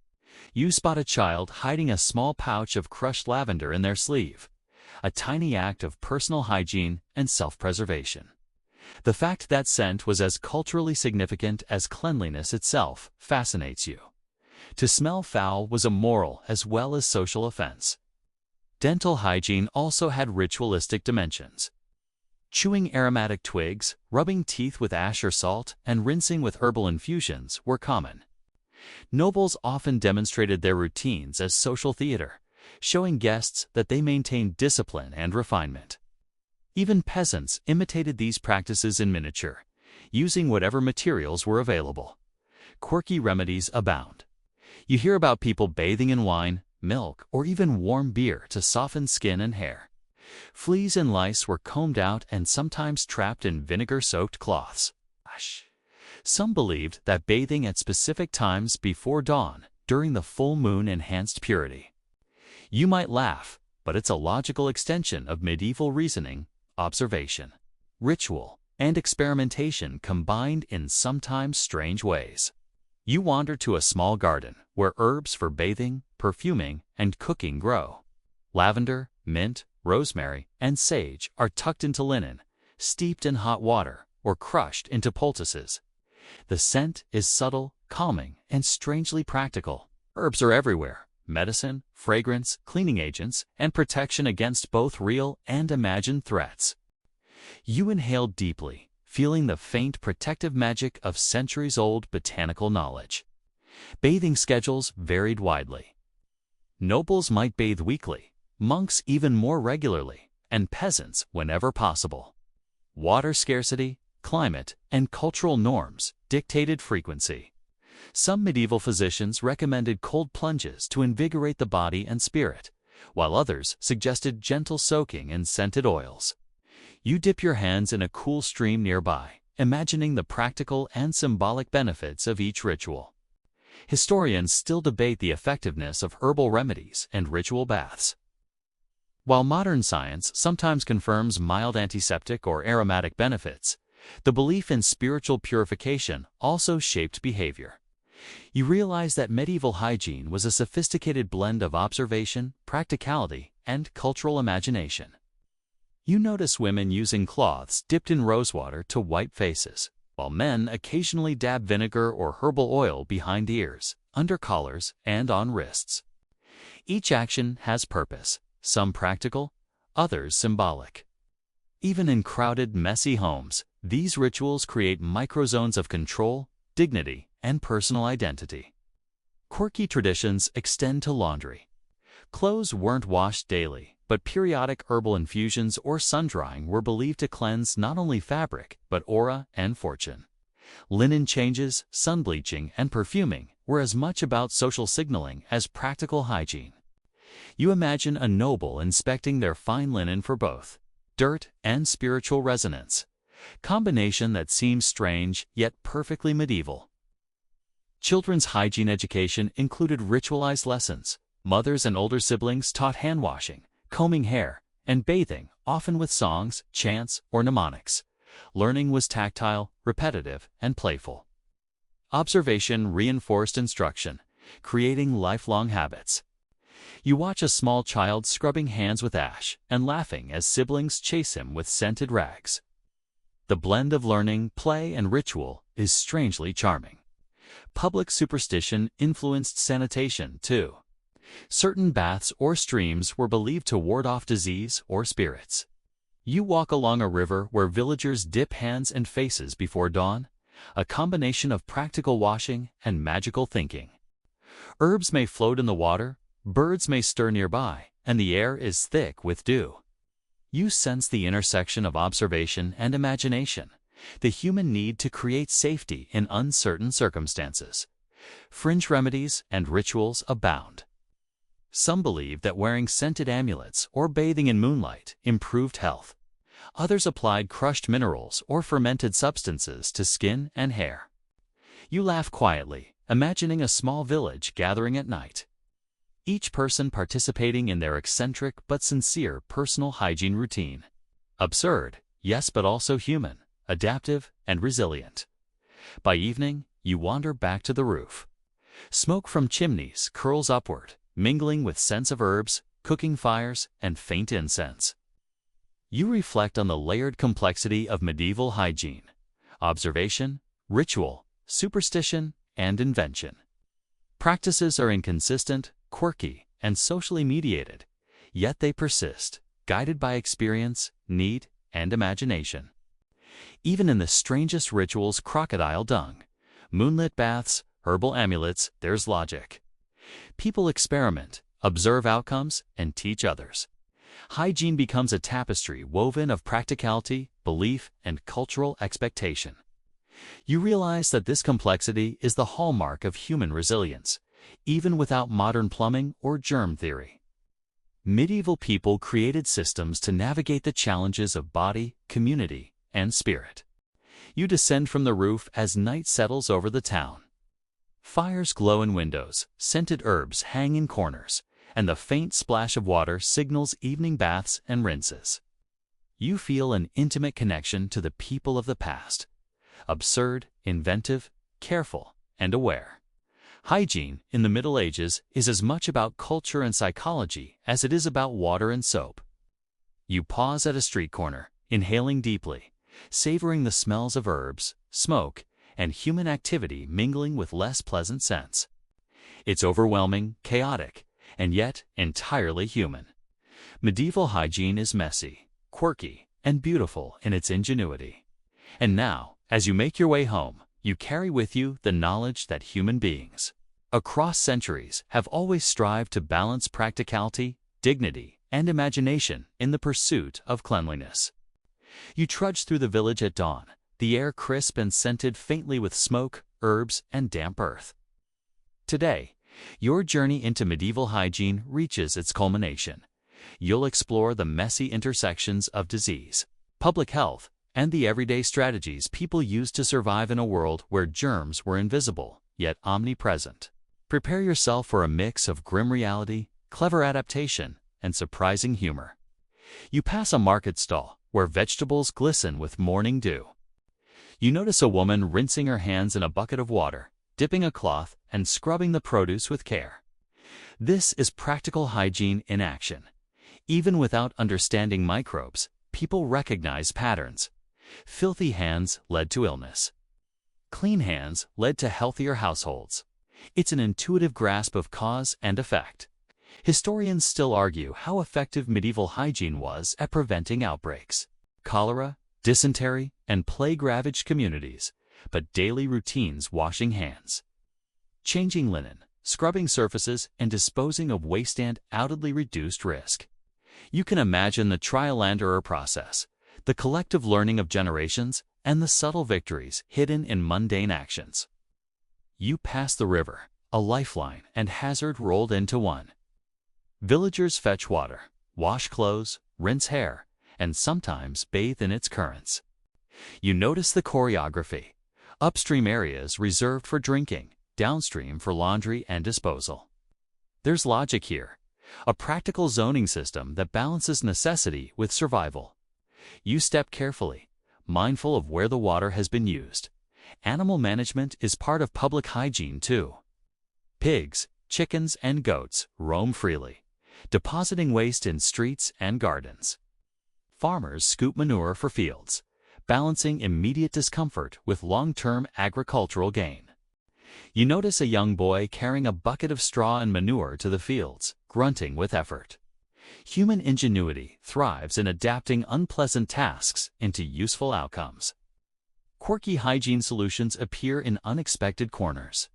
You spot a child hiding a small pouch of crushed lavender in their sleeve, a tiny act of personal hygiene and self-preservation. The fact that scent was as culturally significant as cleanliness itself fascinates you. To smell foul was a moral as well as social offense. Dental hygiene also had ritualistic dimensions. Chewing aromatic twigs, rubbing teeth with ash or salt, and rinsing with herbal infusions were common. Nobles often demonstrated their routines as social theater, showing guests that they maintained discipline and refinement. Even peasants imitated these practices in miniature, using whatever materials were available. Quirky remedies abound. You hear about people bathing in wine, milk, or even warm beer to soften skin and hair. Fleas and lice were combed out and sometimes trapped in vinegar-soaked cloths. Some believed that bathing at specific times before dawn during the full moon enhanced purity. You might laugh, but it's a logical extension of medieval reasoning, observation, ritual, and experimentation combined in sometimes strange ways. You wander to a small garden where herbs for bathing, perfuming, and cooking grow. Lavender, mint, rosemary, and sage are tucked into linen, steeped in hot water, or crushed into poultices. The scent is subtle, calming, and strangely practical. Herbs are everywhere: medicine, fragrance, cleaning agents, and protection against both real and imagined threats. You inhale deeply, feeling the faint protective magic of centuries-old botanical knowledge. Bathing schedules varied widely. Nobles might bathe weekly, monks even more regularly, and peasants whenever possible. Water scarcity, climate, and cultural norms dictated frequency. Some medieval physicians recommended cold plunges to invigorate the body and spirit, while others suggested gentle soaking in scented oils. You dip your hands in a cool stream nearby, imagining the practical and symbolic benefits of each ritual. Historians still debate the effectiveness of herbal remedies and ritual baths. While modern science sometimes confirms mild antiseptic or aromatic benefits, the belief in spiritual purification also shaped behavior. You realize that medieval hygiene was a sophisticated blend of observation, practicality, and cultural imagination. You notice women using cloths dipped in rosewater to wipe faces, while men occasionally dab vinegar or herbal oil behind ears, under collars, and on wrists. Each action has purpose, some practical, others symbolic. Even in crowded, messy homes, these rituals create microzones of control, dignity, and personal identity. Quirky traditions extend to laundry. Clothes weren't washed daily, but periodic herbal infusions or sun-drying were believed to cleanse not only fabric, but aura and fortune. Linen changes, sun-bleaching, and perfuming were as much about social signaling as practical hygiene. You imagine a noble inspecting their fine linen for both dirt and spiritual resonance, combination that seems strange yet perfectly medieval. Children's hygiene education included ritualized lessons. Mothers and older siblings taught hand-washing, combing hair, and bathing, often with songs, chants, or mnemonics. Learning was tactile, repetitive, and playful. Observation reinforced instruction, creating lifelong habits. You watch a small child scrubbing hands with ash and laughing as siblings chase him with scented rags. The blend of learning, play, and ritual is strangely charming. Public superstition influenced sanitation, too. Certain baths or streams were believed to ward off disease or spirits. You walk along a river where villagers dip hands and faces before dawn, a combination of practical washing and magical thinking. Herbs may float in the water, birds may stir nearby, and the air is thick with dew. You sense the intersection of observation and imagination, the human need to create safety in uncertain circumstances. Fringe remedies and rituals abound. Some believe that wearing scented amulets or bathing in moonlight improved health. Others applied crushed minerals or fermented substances to skin and hair. You laugh quietly, imagining a small village gathering at night, each person participating in their eccentric but sincere personal hygiene routine. Absurd, yes, but also human, adaptive, and resilient. By evening, you wander back to the roof. Smoke from chimneys curls upward, mingling with scents of herbs, cooking fires, and faint incense. You reflect on the layered complexity of medieval hygiene: observation, ritual, superstition, and invention. Practices are inconsistent, quirky, and socially mediated, yet they persist, guided by experience, need, and imagination. Even in the strangest rituals, crocodile dung, moonlit baths, herbal amulets, there's logic. People experiment, observe outcomes, and teach others. Hygiene becomes a tapestry woven of practicality, belief, and cultural expectation. You realize that this complexity is the hallmark of human resilience, even without modern plumbing or germ theory. Medieval people created systems to navigate the challenges of body, community, and spirit. You descend from the roof as night settles over the town. Fires glow in windows, scented herbs hang in corners, and the faint splash of water signals evening baths and rinses. You feel an intimate connection to the people of the past, absurd, inventive, careful, and aware. Hygiene in the Middle Ages is as much about culture and psychology as it is about water and soap. You pause at a street corner, inhaling deeply, savoring the smells of herbs, smoke, and human activity mingling with less pleasant scents. It's overwhelming, chaotic, and yet entirely human. Medieval hygiene is messy, quirky, and beautiful in its ingenuity. And now, as you make your way home, you carry with you the knowledge that human beings, across centuries, have always strived to balance practicality, dignity, and imagination in the pursuit of cleanliness. You trudge through the village at dawn, the air crisp and scented faintly with smoke, herbs, and damp earth. Today, your journey into medieval hygiene reaches its culmination. You'll explore the messy intersections of disease, public health, and the everyday strategies people used to survive in a world where germs were invisible, yet omnipresent. Prepare yourself for a mix of grim reality, clever adaptation, and surprising humor. You pass a market stall where vegetables glisten with morning dew. You notice a woman rinsing her hands in a bucket of water, dipping a cloth, and scrubbing the produce with care. This is practical hygiene in action. Even without understanding microbes, people recognize patterns. Filthy hands led to illness. Clean hands led to healthier households. It's an intuitive grasp of cause and effect. Historians still argue how effective medieval hygiene was at preventing outbreaks. Cholera, dysentery, and plague ravaged communities, but daily routines: washing hands, changing linen, scrubbing surfaces, and disposing of waste undoubtedly reduced risk. You can imagine the trial and error process, the collective learning of generations, and the subtle victories hidden in mundane actions. You pass the river, a lifeline and hazard rolled into one. Villagers fetch water, wash clothes, rinse hair, and sometimes bathe in its currents. You notice the choreography: upstream areas reserved for drinking, downstream for laundry and disposal. There's logic here, a practical zoning system that balances necessity with survival. You step carefully, mindful of where the water has been used. Animal management is part of public hygiene too. Pigs, chickens, and goats roam freely, depositing waste in streets and gardens. Farmers scoop manure for fields, balancing immediate discomfort with long-term agricultural gain. You notice a young boy carrying a bucket of straw and manure to the fields, grunting with effort. Human ingenuity thrives in adapting unpleasant tasks into useful outcomes. Quirky hygiene solutions appear in unexpected corners.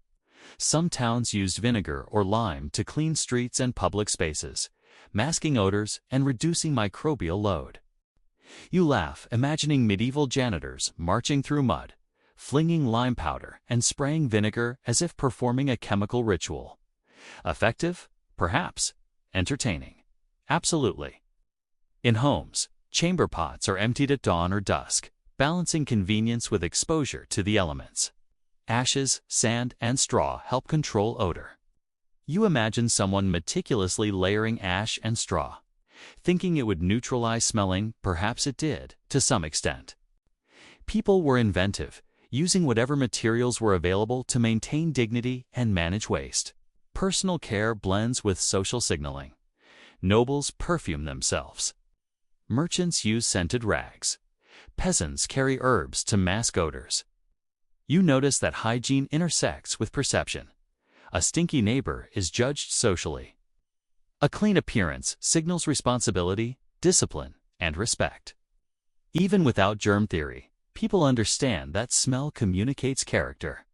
Some towns used vinegar or lime to clean streets and public spaces, masking odors and reducing microbial load. You laugh, imagining medieval janitors marching through mud, flinging lime powder and spraying vinegar as if performing a chemical ritual. Effective? Perhaps, Entertaining. Absolutely. In homes, chamber pots are emptied at dawn or dusk, balancing convenience with exposure to the elements. Ashes, sand, and straw help control odor. You imagine someone meticulously layering ash and straw. Thinking it would neutralize smelling, perhaps it did, to some extent. People were inventive, using whatever materials were available to maintain dignity and manage waste. Personal care blends with social signaling. Nobles perfume themselves. Merchants use scented rags. Peasants carry herbs to mask odors. You notice that hygiene intersects with perception. A stinky neighbor is judged socially. A clean appearance signals responsibility, discipline, and respect. Even without germ theory, people understand that smell communicates character.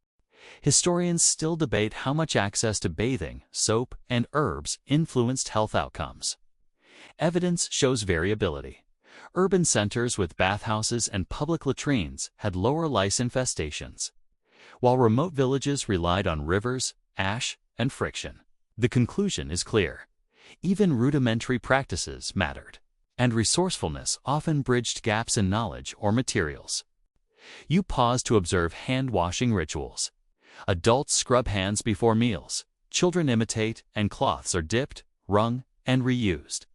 Historians still debate how much access to bathing, soap, and herbs influenced health outcomes. Evidence shows variability. Urban centers with bathhouses and public latrines had lower lice infestations, while remote villages relied on rivers, ash, and friction. The conclusion is clear. Even rudimentary practices mattered, and resourcefulness often bridged gaps in knowledge or materials. You pause to observe hand-washing rituals. Adults scrub hands before meals, children imitate, and cloths are dipped, wrung, and reused.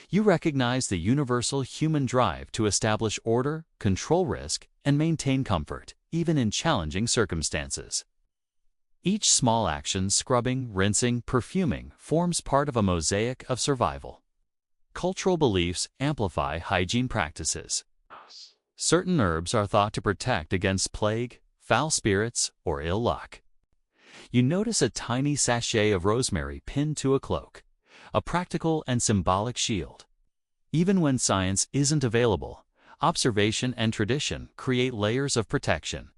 You recognize the universal human drive to establish order, control risk, and maintain comfort, even in challenging circumstances. Each small action, scrubbing, rinsing, perfuming, forms part of a mosaic of survival. Cultural beliefs amplify hygiene practices. Certain herbs are thought to protect against plague, foul spirits, or ill luck. You notice a tiny sachet of rosemary pinned to a cloak, a practical and symbolic shield. Even when science isn't available, observation and tradition create layers of protection.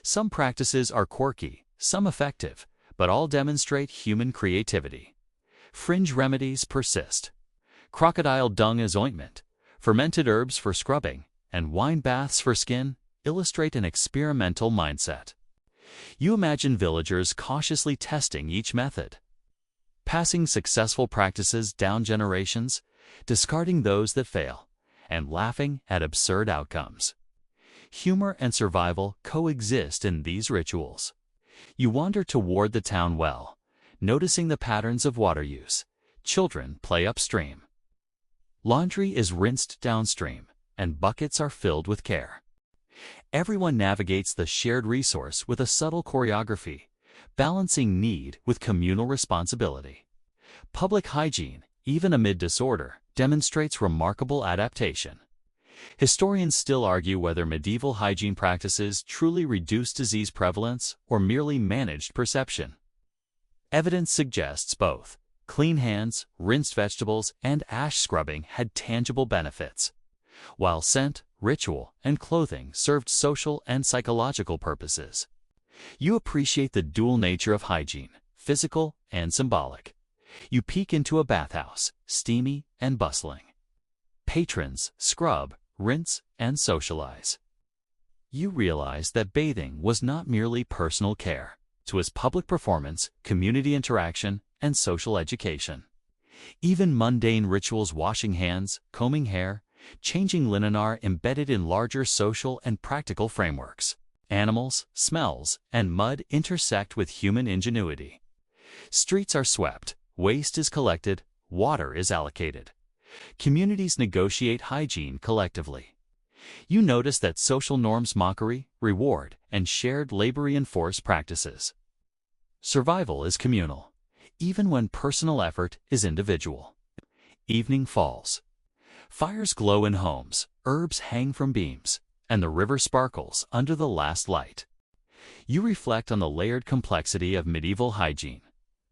Some practices are quirky, some effective, but all demonstrate human creativity. Fringe remedies persist. Crocodile dung as ointment, fermented herbs for scrubbing, and wine baths for skin illustrate an experimental mindset. You imagine villagers cautiously testing each method, passing successful practices down generations, discarding those that fail, and laughing at absurd outcomes. Humor and survival coexist in these rituals. You wander toward the town well, noticing the patterns of water use. Children play upstream. Laundry is rinsed downstream, and buckets are filled with care. Everyone navigates the shared resource with a subtle choreography, balancing need with communal responsibility. Public hygiene, even amid disorder, demonstrates remarkable adaptation. Historians still argue whether medieval hygiene practices truly reduced disease prevalence or merely managed perception. Evidence suggests both. Clean hands, rinsed vegetables, and ash scrubbing had tangible benefits, while scent, ritual, and clothing served social and psychological purposes. You appreciate the dual nature of hygiene, physical and symbolic. You peek into a bathhouse, steamy and bustling. Patrons scrub, rinse, and socialize. You realize that bathing was not merely personal care. It was public performance, community interaction, and social education. Even mundane rituals, washing hands, combing hair, changing linen, are embedded in larger social and practical frameworks. Animals, smells, and mud intersect with human ingenuity. Streets are swept, waste is collected, water is allocated. Communities negotiate hygiene collectively. You notice that social norms, mockery, reward, and shared labor reinforce practices. Survival is communal, even when personal effort is individual. Evening falls. Fires glow in homes, herbs hang from beams, and the river sparkles under the last light. You reflect on the layered complexity of medieval hygiene: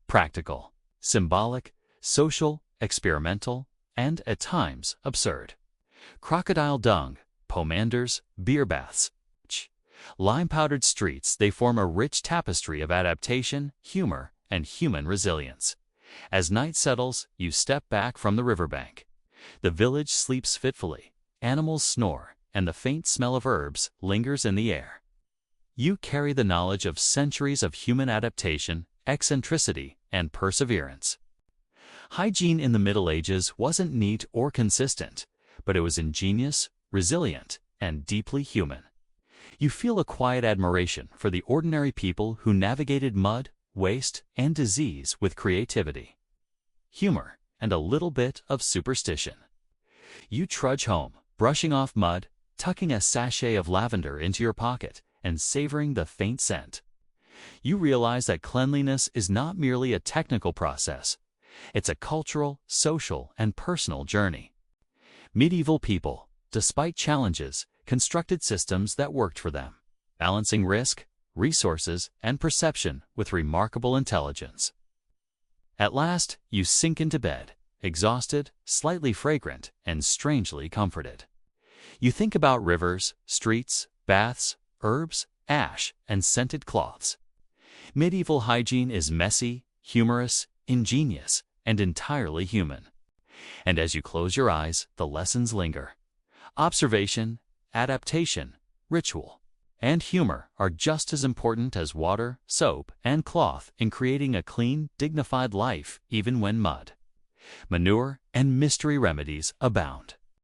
practical, symbolic, social, experimental, and, at times, absurd. Crocodile dung, pomanders, beer baths, lime-powdered streets, they form a rich tapestry of adaptation, humor, and human resilience. As night settles, you step back from the riverbank. The village sleeps fitfully, animals snore, and the faint smell of herbs lingers in the air. You carry the knowledge of centuries of human adaptation, eccentricity, and perseverance. Hygiene in the Middle Ages wasn't neat or consistent, but it was ingenious, resilient, and deeply human. You feel a quiet admiration for the ordinary people who navigated mud, waste, and disease with creativity, humor, and a little bit of superstition. You trudge home, brushing off mud, tucking a sachet of lavender into your pocket, and savoring the faint scent. You realize that cleanliness is not merely a technical process. It's a cultural, social, and personal journey. Medieval people, despite challenges, constructed systems that worked for them, balancing risk, resources, and perception with remarkable intelligence. At last, you sink into bed, exhausted, slightly fragrant, and strangely comforted. You think about rivers, streets, baths, herbs, ash, and scented cloths. Medieval hygiene is messy, humorous, ingenious, and entirely human. And as you close your eyes, the lessons linger. Observation, adaptation, ritual, and humor are just as important as water, soap, and cloth in creating a clean, dignified life even when mud, manure, and mystery remedies abound.